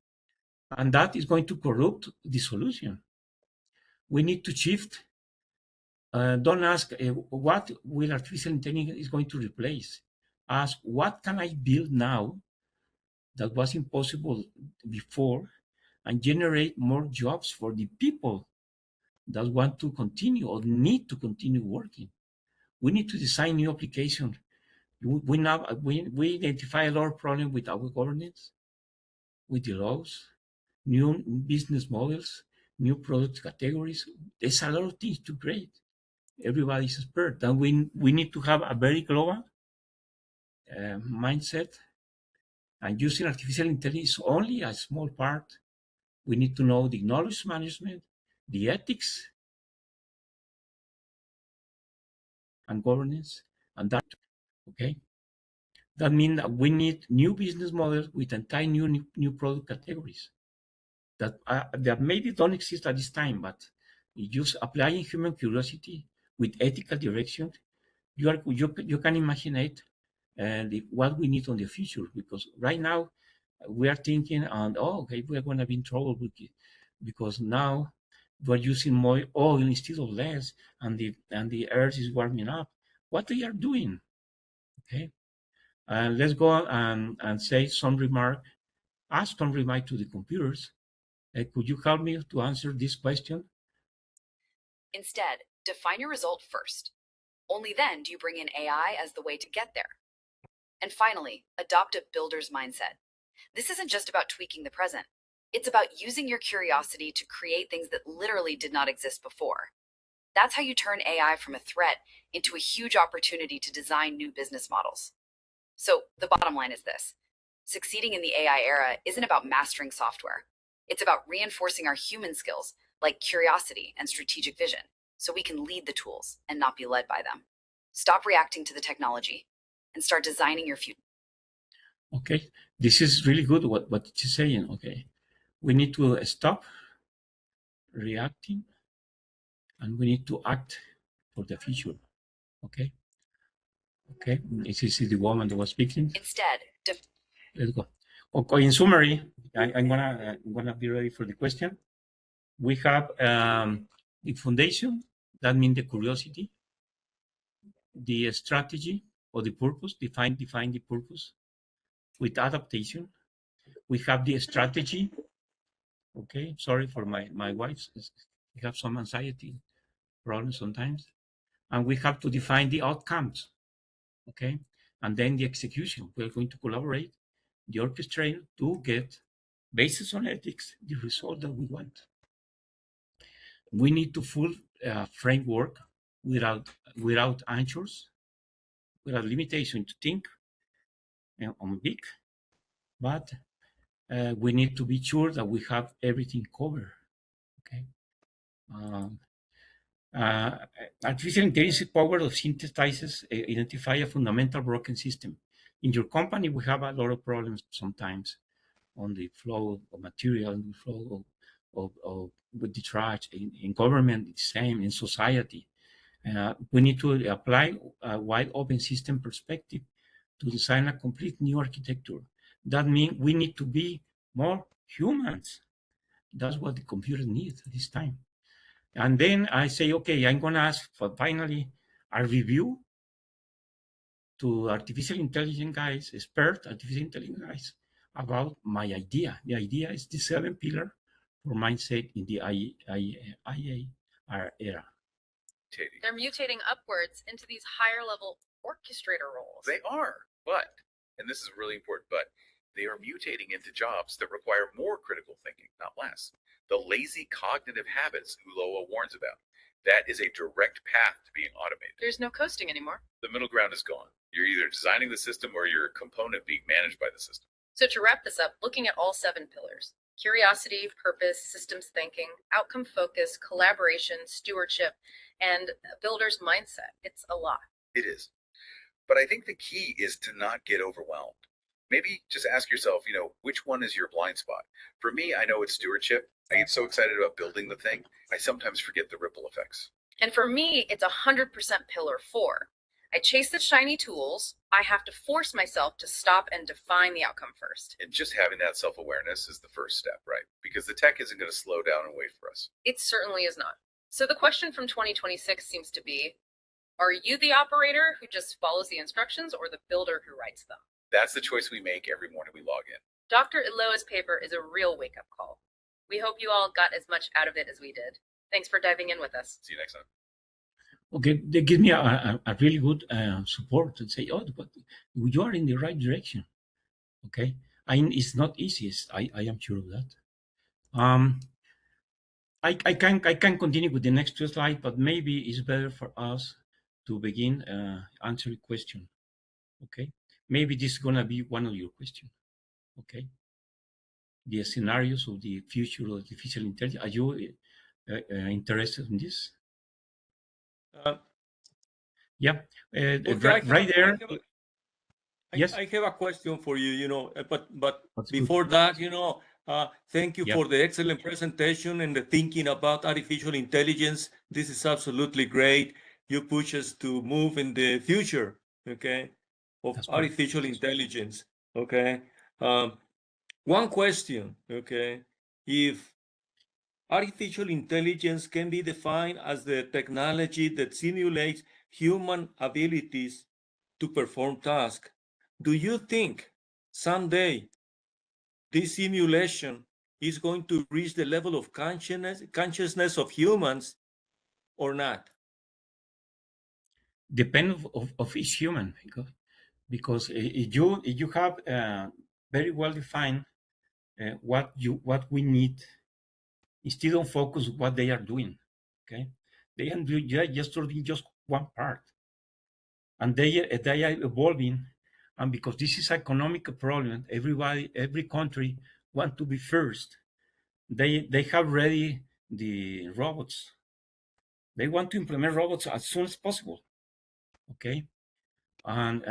and that is going to corrupt the solution. We need to shift. Don't ask what will artificial intelligence is going to replace. Ask, what can I build now that was impossible before, and generate more jobs for the people that want to continue or need to continue working. We need to design new applications. We identify a lot of problems with our governance, with the laws, new business models, new product categories. There's a lot of things to create. Everybody's expert, and we need to have a very global mindset. And using artificial intelligence is only a small part. We need to know the knowledge management, the ethics, and governance, and that. Okay, that means that we need new business models with entire new product categories that maybe don't exist at this time, but just applying human curiosity with ethical direction, you can imagine it, and what we need on the future. Because right now we are thinking, and okay, we are going to be in trouble with it, because now we're using more oil instead of less, and the earth is warming up. What they are doing? Okay, let's go and say some remark, ask some remark to the computers. Could you help me to answer this question? Instead, define your result first. Only then do you bring in AI as the way to get there. And finally, adopt a builder's mindset. This isn't just about tweaking the present. It's about using your curiosity to create things that literally did not exist before. That's how you turn AI from a threat into a huge opportunity to design new business models. So the bottom line is this: succeeding in the AI era isn't about mastering software. It's about reinforcing our human skills like curiosity and strategic vision so we can lead the tools and not be led by them. Stop reacting to the technology and start designing your future. Okay, this is really good what she's saying. Okay, we need to stop reacting and we need to act for the future. Okay. Okay, this is the woman that was speaking. Instead, let's go. Okay, in summary, I'm gonna be ready for the question. We have the foundation, that means the curiosity, the strategy or the purpose, define the purpose with adaptation. We have the strategy. Okay, sorry for my wife. We have some anxiety problems sometimes. And we have to define the outcomes. Okay, and then the execution. We're going to collaborate, the orchestrator, to get, based on ethics, the result that we want. We need to full framework without anchors, without limitation to think on big, but we need to be sure that we have everything covered. Okay. Artificial intelligence power of synthesizes identify a fundamental broken system. In your company, we have a lot of problems sometimes on the flow of material, and the flow of with the trash. In government, the same. In society, we need to apply a wide open system perspective to design a complete new architecture. That means we need to be more humans. That's what the computer needs at this time. And then I say, okay, I'm going to ask for finally a review to artificial intelligence guys, expert artificial intelligence guys, about my idea. The idea is the 7 pillar for mindset in the IA era. They're mutating upwards into these higher level orchestrator roles. They are, but, and this is really important, but they are mutating into jobs that require more critical thinking, not less. The lazy cognitive habits Ulloa warns about. That is a direct path to being automated. There's no coasting anymore. The middle ground is gone. You're either designing the system or you're a component being managed by the system. So to wrap this up, looking at all 7 pillars: curiosity, purpose, systems thinking, outcome focus, collaboration, stewardship, and a builder's mindset. It's a lot. It is. But I think the key is to not get overwhelmed. Maybe just ask yourself, which one is your blind spot? For me, I know it's stewardship. I get so excited about building the thing, I sometimes forget the ripple effects. And for me, it's 100% pillar 4. I chase the shiny tools. I have to force myself to stop and define the outcome first. And just having that self-awareness is the first step, right? Because the tech isn't going to slow down and wait for us. It certainly is not. So the question from 2026 seems to be, are you the operator who just follows the instructions or the builder who writes them? That's the choice we make every morning we log in. Dr. Ulloa's paper is a real wake-up call. We hope you all got as much out of it as we did. Thanks for diving in with us. See you next time. Okay, they give me a really good support and say, oh, but you are in the right direction. Okay, it's not easy. I am sure of that. I can continue with the next 2 slides, but maybe it's better for us to begin answering question. Okay, maybe this is gonna be one of your questions. Okay, the scenarios of the future of artificial intelligence. Are you interested in this? Yeah, right there. Yes, I have a question for you. But That's before good. that, thank you for the excellent presentation and the thinking about artificial intelligence. This is absolutely great. You push us to move in the future, okay, of That's artificial intelligence, okay. One question, okay, if artificial intelligence can be defined as the technology that simulates human abilities to perform tasks. Do you think someday this simulation is going to reach the level of consciousness of humans or not? Depend of each human, because if you have very well defined what we need, instead of focus what they are doing, okay, they are just doing just one part, and they are evolving, and because this is an economic problem, every country want to be first. They have ready the robots. They want to implement robots as soon as possible, okay. And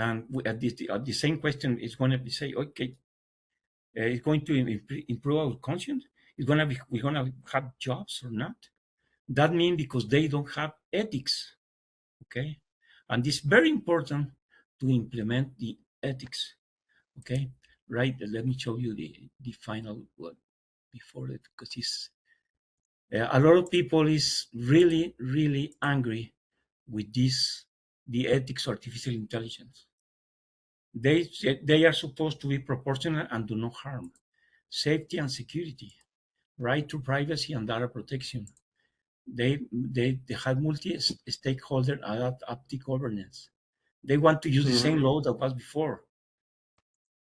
at the same question, it's going to be say, okay, it's going to improve our conscience. We're going to have jobs or not. That means because they don't have ethics, okay? And it's very important to implement the ethics, okay? Right, let me show you the final one before it, because it's, a lot of people is really, really angry with the ethics of artificial intelligence. They are supposed to be proportional and do no harm. Safety and security, right to privacy and data protection. They have multi-stakeholder adaptive governance. They want to use the same law that was before.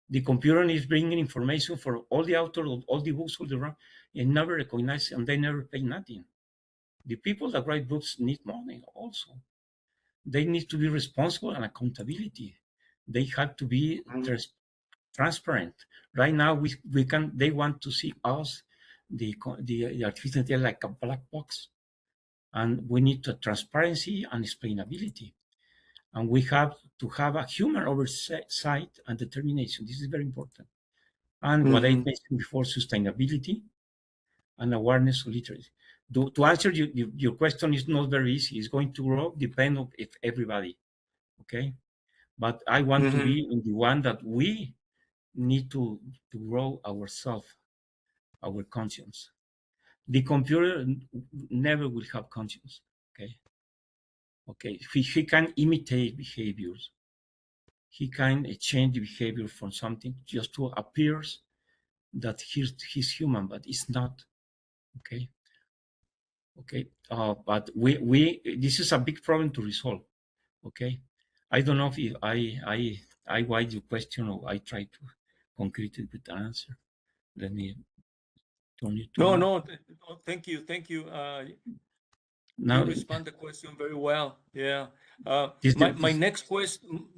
The computer is bringing information for all the authors of all the books, all the wrong, and never recognize, and they never pay nothing. The people that write books need money also. They need to be responsible and accountability. They have to be transparent. Right now, they want to see us, the artificial intelligence, like a black box. And we need transparency and explainability. And we have to have a human oversight and determination. This is very important. And what I mentioned before, sustainability and awareness of literacy. To answer your question is not very easy. It's going to grow, depend on everybody, okay? But I want to be in the one that we need to grow ourselves, our conscience. The computer never will have conscience, okay? Okay, he can imitate behaviors. He can change the behavior from something just to appears that he's human, but it's not, okay? Okay, but we this is a big problem to resolve, okay? I don't know if I wide your question or I try to concrete it with the answer. Let me turn you to No, thank you. now. You respond the question very well. Yeah. My next question,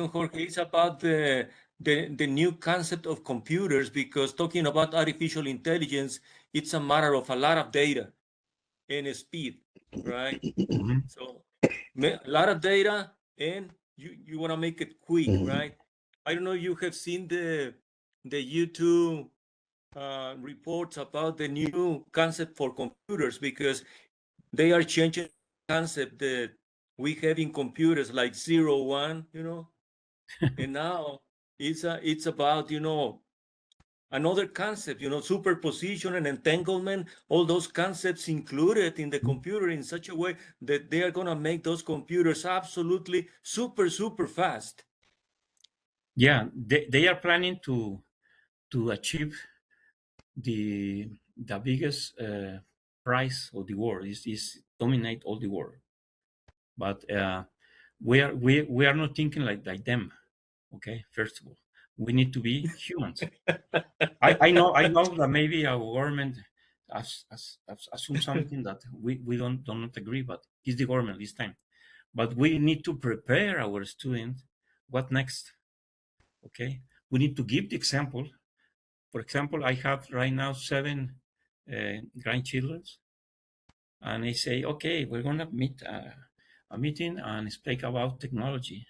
Jorge, is about the new concept of computers, because talking about artificial intelligence, it's a matter of a lot of data and speed, right? So a lot of data, and you want to make it quick, right? I don't know if you have seen the YouTube reports about the new concept for computers, because they are changing the concept that we have in computers, like 0, 1, and now it's about, another concept, superposition and entanglement, all those concepts included in the computer in such a way that they are going to make those computers absolutely super fast. Yeah, they are planning to achieve the biggest prize of the world, is dominate all the world. But we are not thinking like them, okay? First of all, we need to be humans. I know that maybe our government assume something that we don't not agree, but it's the government this time. But we need to prepare our students. What next? Okay, we need to give the example. For example, I have right now 7 grandchildren, and I say, okay, we're gonna meet a meeting and speak about technology.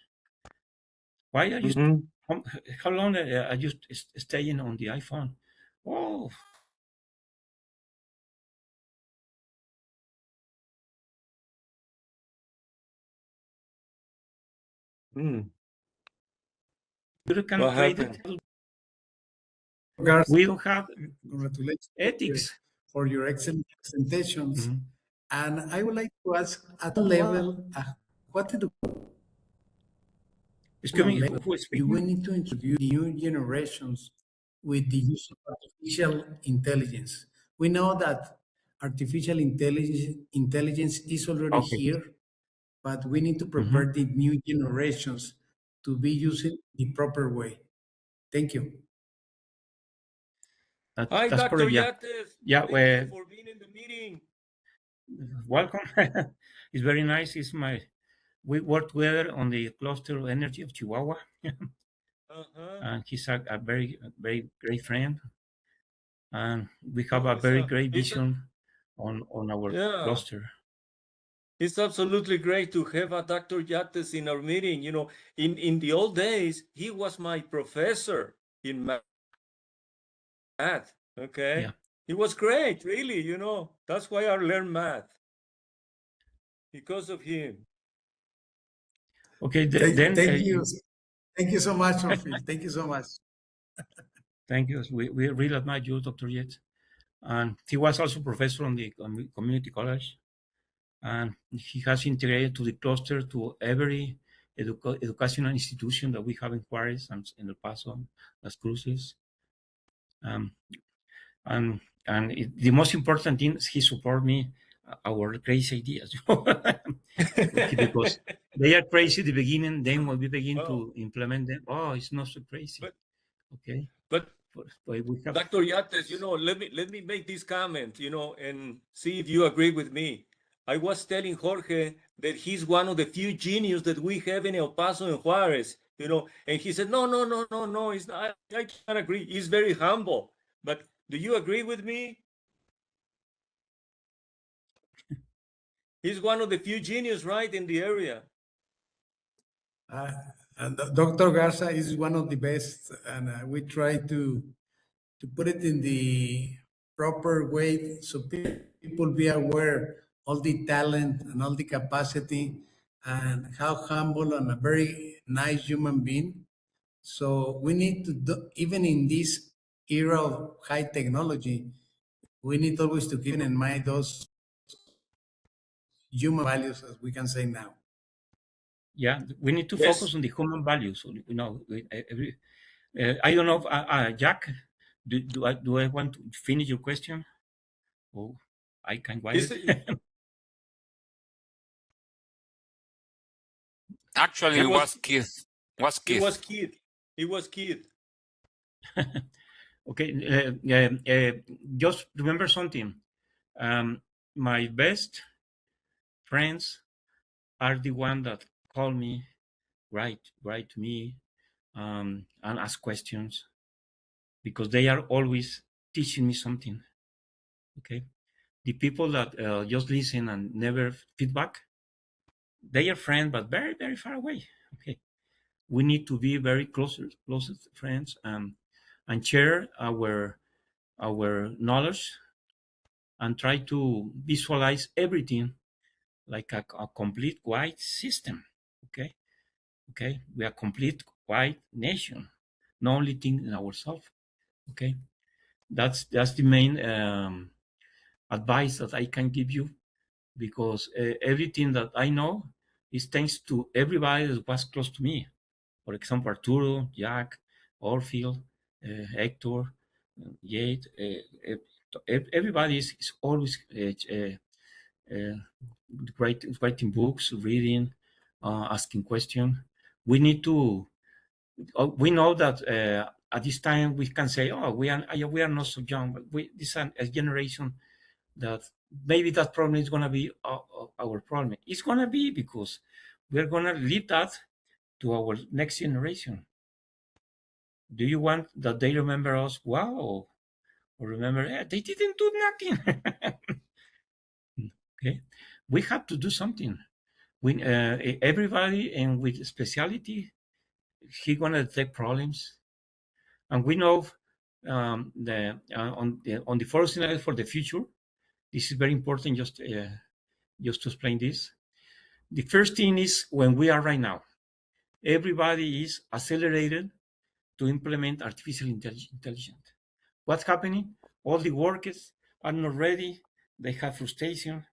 Why are you? How long are you staying on the iPhone? Oh. You can What create happened? it. Garza, We don't have congratulations ethics for your excellent presentations. And I would like to ask, at what level, what Excuse me, level, who is you will speaking? need to introduce new generations with the use of artificial intelligence. We know that artificial intelligence is already Okay. here, but we need to Mhm. prepare the new generations to be using the proper way. Thank you. Hi, That's Dr. correct. Yeah. Yates. Yeah. Thank you for being in the meeting. Welcome. It's very nice. We work together on the cluster energy of Chihuahua, and he's a very, very great friend. And we have No, a very great vision on our yeah. cluster. It's absolutely great to have a Dr. Yates in our meeting. You know, in the old days, he was my professor in math. Okay. Yeah. He was great, really, you know. That's why I learned math. Because of him. Okay, Thank you. Thank you so much, Orfil. Thank you so much. Thank you. We really admire you, Dr. Yates. And he was also professor on the community college. And he has integrated to the cluster to every educational institution that we have in Juarez and in El Paso, Las Cruces. And the most important thing is he support me our crazy ideas. Okay, because they are crazy at the beginning, then when we begin to implement them, it's not so crazy. Okay. But we have, Dr. Yates, you know, let me make this comment, you know, and see if you agree with me. I was telling Jorge that he's one of the few geniuses that we have in El Paso and Juarez, you know, and he said, no, it's not, I can't agree. He's very humble. But do you agree with me? He's one of the few geniuses, right, in the area. And Dr. Garza is one of the best, and we try to put it in the proper way so people be aware all the talent and all the capacity and how humble and a very nice human being. So we need to do, even in this era of high technology, we need always to keep in mind those human values, as we can say now. Yeah, we need to focus on the human values. You know, I don't know, Jack. Do I want to finish your question? Oh, I can wait. Actually, it was Keith. It was Keith. Okay, just remember something. My best friends are the one that call me, write to me, and ask questions, because they are always teaching me something. Okay, the people that just listen and never feedback, they are friends, but very, very far away. Okay, we need to be very closest friends, and share our knowledge, and try to visualize everything like a complete white system. Okay, we are a complete white nation, not only thinking ourselves. Okay, that's the main advice that I can give you, because everything that I know is thanks to everybody that was close to me. For example, Arturo, Jack, Orfield, Hector, Jade, everybody is always writing books, reading, asking questions. We need to. We know that at this time we can say, "Oh, we are not so young," but this is a generation that maybe that problem is going to be our problem. It's going to be because we're going to leave that to our next generation. Do you want that they remember us well, or remember they didn't do nothing? Okay, we have to do something. We everybody, and with speciality, he gonna detect problems, and we know on the first scenario for the future. This is very important. Just to explain this, the first thing is when we are right now, everybody is accelerated to implement artificial intelligence. What's happening? All the workers are not ready. They have frustration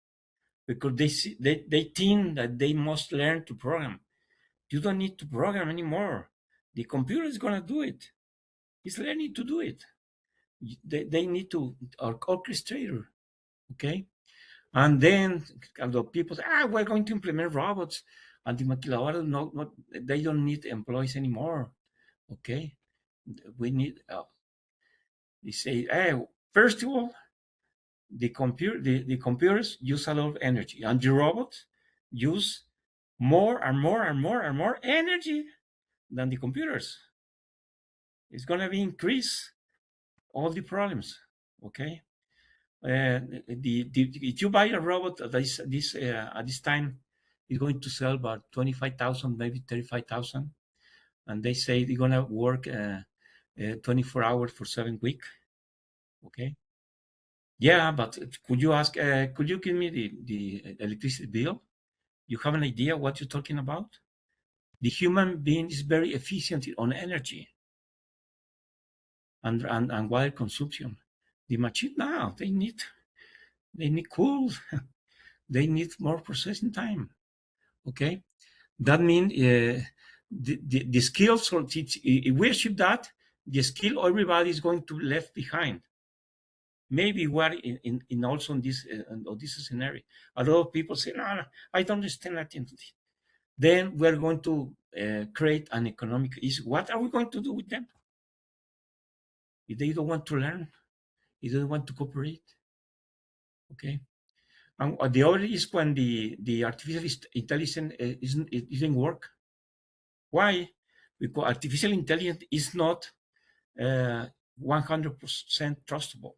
because they think that they must learn to program. You don't need to program anymore. The computer is going to do it. It's learning to do it. They need to orchestrator, okay? And then the people say, we're going to implement robots, and the maquiladoras they don't need employees anymore, okay? We need, they say, first of all, the computers use a lot of energy, and the robots use more and more and more and more energy than the computers. It's going to be increase all the problems, okay? If you buy a robot at this time, it's going to sell about 25,000, maybe 35,000, and they say they're going to work 24 hours for 7 weeks, okay? Yeah, but could you give me the electricity bill? You have an idea what you're talking about? The human being is very efficient on energy and water consumption. The machine now, they need cool, they need more processing time, okay? That means the skills, if we achieve that, the skill everybody is going to left behind. Maybe we're in also in this scenario. A lot of people say, no, I don't understand nothing. Then we're going to create an economic issue. What are we going to do with them? If they don't want to learn, if they don't want to cooperate, okay? And the other is when the artificial intelligence it didn't work. Why? Because artificial intelligence is not 100% trustable.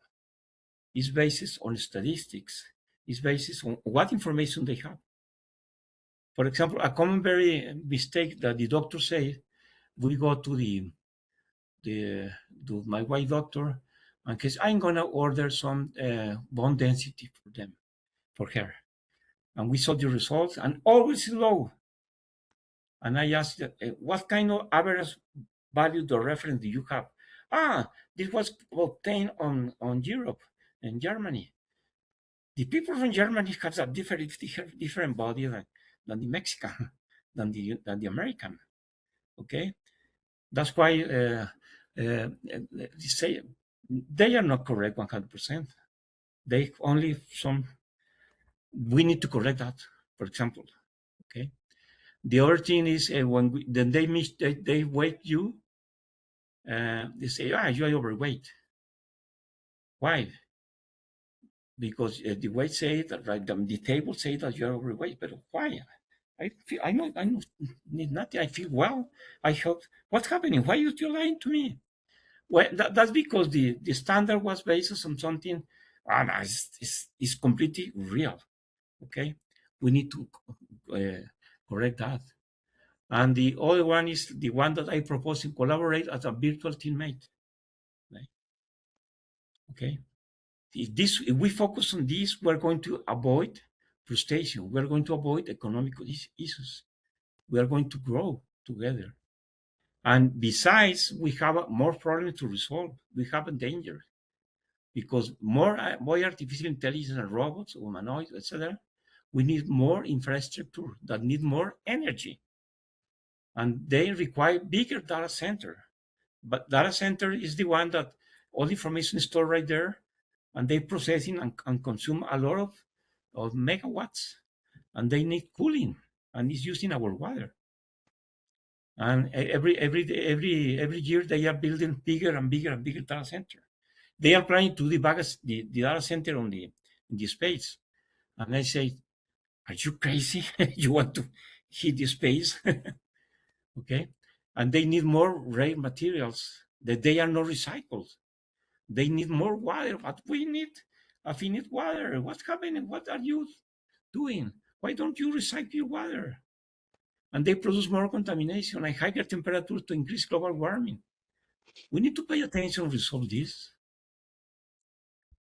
It's based on statistics. It's based on what information they have. For example, a common very mistake that the doctor say, we go to to my wife doctor, and says, I'm gonna order some bone density for her. And we saw the results, and always low. And I asked, what kind of average value the reference do you have? This was obtained on Europe and Germany. The people from Germany have a different body than the Mexican, than the American. Okay, that's why they say they are not correct 100%. They only some. We need to correct that, for example. Okay. The other thing is when then they weight you. They say, you are overweight. Why? Because the weight say that, right? The table say that you are overweight, but why? I need nothing. I feel well. I hope. What's happening? Why are you lying to me? Well, that's because the standard was based on something. No, it's completely real. Okay, we need to correct that. And the other one is the one that I propose to collaborate as a virtual teammate. Right? Okay, if we focus on this, we're going to avoid frustration. We're going to avoid economic issues. We are going to grow together. And besides, we have more problems to resolve. We have a danger because more artificial intelligence and robots, humanoids, etc. We need more infrastructure that need more energy, and they require bigger data center. But data center is the one that all the information is stored right there, and they processing and consume a lot of megawatts, and they need cooling, and it's using our water. And every year they are building bigger and bigger and bigger data center. They are planning to debug the data center in the space. And I say, are you crazy? You want to hit the space? Okay. And they need more rare materials that they are not recycled. They need more water, but we need finite water. What's happening? What are you doing? Why don't you recycle your water? And they produce more contamination and higher temperatures to increase global warming. We need to pay attention to resolve this.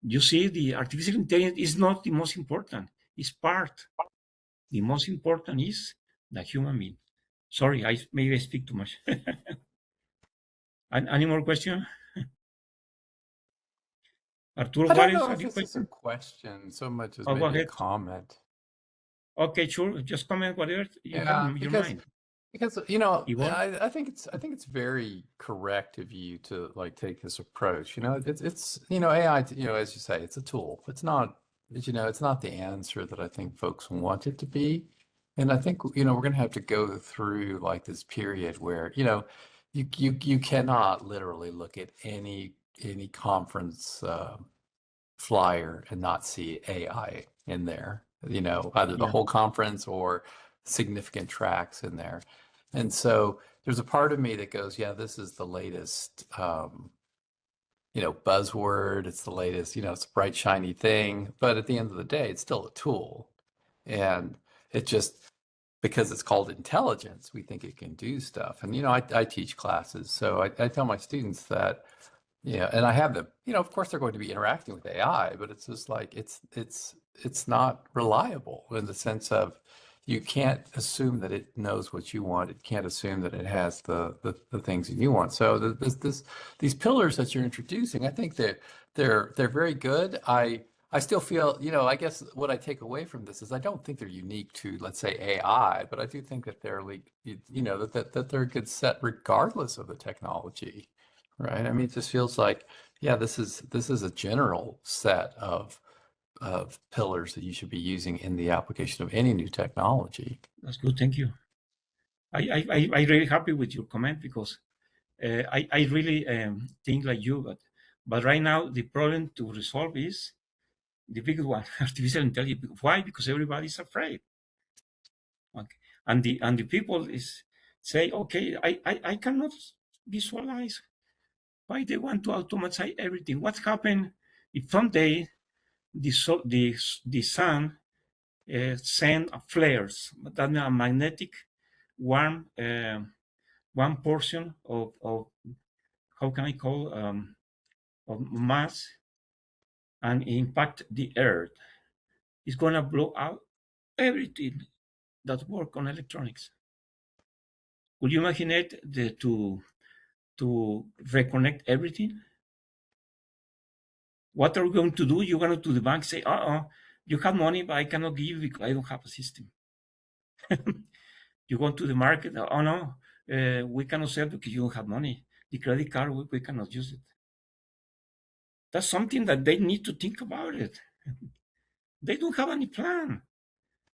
You see, the artificial intelligence is not the most important. It's part. The most important is the human being. Sorry, maybe I speak too much. Any more question? Arturo I don't Juarez, know have if you this is a question? question so much as Go maybe a ahead. comment. Okay, sure. Just comment whatever you have in your Because mind. Because, you know, Yvonne? I think it's very correct of you to like take this approach. You know, it's you know, AI, you know, as you say, it's a tool. It's not, you know, it's not the answer that I think folks want it to be. And I think, you know, we're going to have to go through like this period where, you know, you cannot literally look at any conference flyer and not see AI in there. You know, either the Yeah. whole conference or significant tracks in there. And so there's a part of me that goes, yeah, this is the latest, you know, buzzword. It's the latest, you know, it's a bright, shiny thing. But at the end of the day, it's still a tool. And it just, because it's called intelligence, we think it can do stuff. And, you know, I teach classes. So I tell my students that, yeah, and I have them, you know, of course they're going to be interacting with AI, but it's just like, it's not reliable in the sense of, you can't assume that it knows what you want. It can't assume that it has the things that you want. So these pillars that you're introducing, I think that they're very good. I still feel, you know, I guess what I take away from this is I don't think they're unique to, let's say, AI, but I do think that they're like, you know, that they're a good set regardless of the technology, right? I mean, it just feels like, yeah, this is a general set of pillars that you should be using in the application of any new technology. That's good. Thank you. I really happy with your comment because I really think like you, but right now the problem to resolve is the biggest one, artificial intelligence. Why? Because everybody's afraid. Okay. And the people is say, okay, I cannot visualize why they want to automatize everything. What happened if someday the sun send flares, that means a magnetic one portion of how can I call of mass and impact the earth? It's gonna blow out everything that work on electronics. Could you imagine it to reconnect everything? What are we going to do? You're going to the bank say, you have money, but I cannot give you because I don't have a system. You go to the market, oh no, we cannot sell because you don't have money. The credit card, we cannot use it. That's something that they need to think about it. They don't have any plan.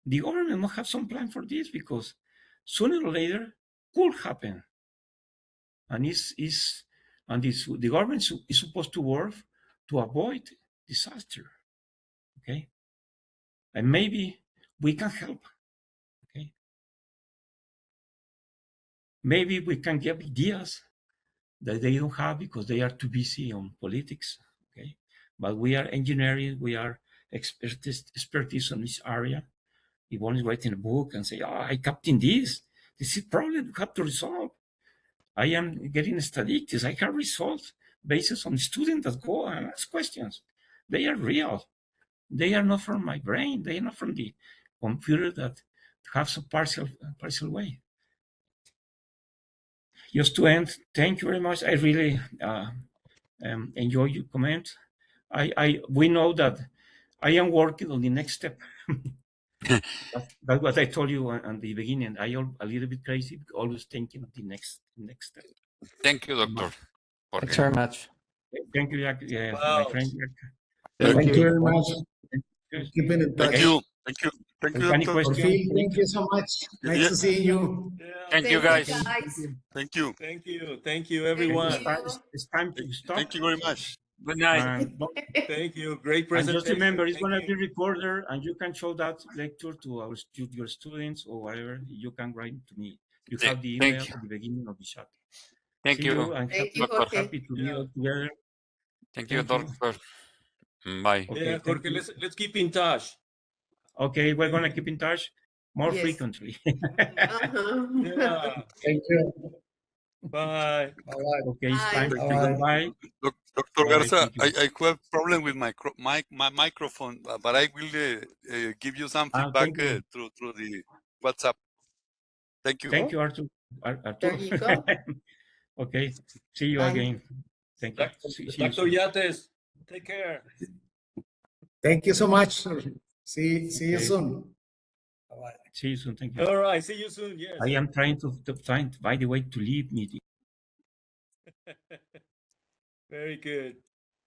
The government must have some plan for this because sooner or later could happen. And the government is supposed to work to avoid disaster. Okay, and maybe we can help. Okay, maybe we can give ideas that they don't have because they are too busy on politics. Okay, but we are engineering, we are expertise on this area. If one is writing a book and say, I captain this is a problem we have to resolve. I am getting statistics. I have results based on students that go and ask questions. They are real. They are not from my brain. They are not from the computer that have some partial way. Just to end, thank you very much. I really enjoy your comment. We know that I am working on the next step. That's what I told you at the beginning. I am a little bit crazy, always thinking of the next step. Thank you, Doctor. Thanks very much. Thank you, Jack. My friend Jack. Thank you very much. Yes. Keep it in touch. Thank you. Thank you. Thank you, Any Doctor. questions? Thank you so much. Nice Yeah. to see you. Thank you, guys. Thank Thank you. Thank you, everyone. It's time to stop. Thank you very much. Good night. And, Thank you. Great and presentation. just remember, it's Thank going to you. be recorded, and you can show that lecture to your students or whatever. You can write to me. You have the Thank email you. at the beginning of the chat. Thank See you. and Thank you, happy, Jorge. happy to be all together. Thank you, Thank you. Doctor. Bye. Okay, Yeah, Jorge, let's keep in touch. Okay, we're going to keep in touch more Yes. frequently. Uh-huh. Yeah. Thank you. Bye. Okay, it's time to Bye. say goodbye. Dr. Bye, Garza, thank you. I have problem with my microphone, but I will give you some feedback Thank you. through the WhatsApp. Thank you. Thank you, Arturo. There you go. Okay, see you Bye. again. Thank you. See you Dr. soon. Yates, take care. Thank you so much. See you Okay. soon. Bye-bye. See you soon. Thank you. All right. See you soon. Yes. I am trying to find, by the way, to leave meeting. Very good.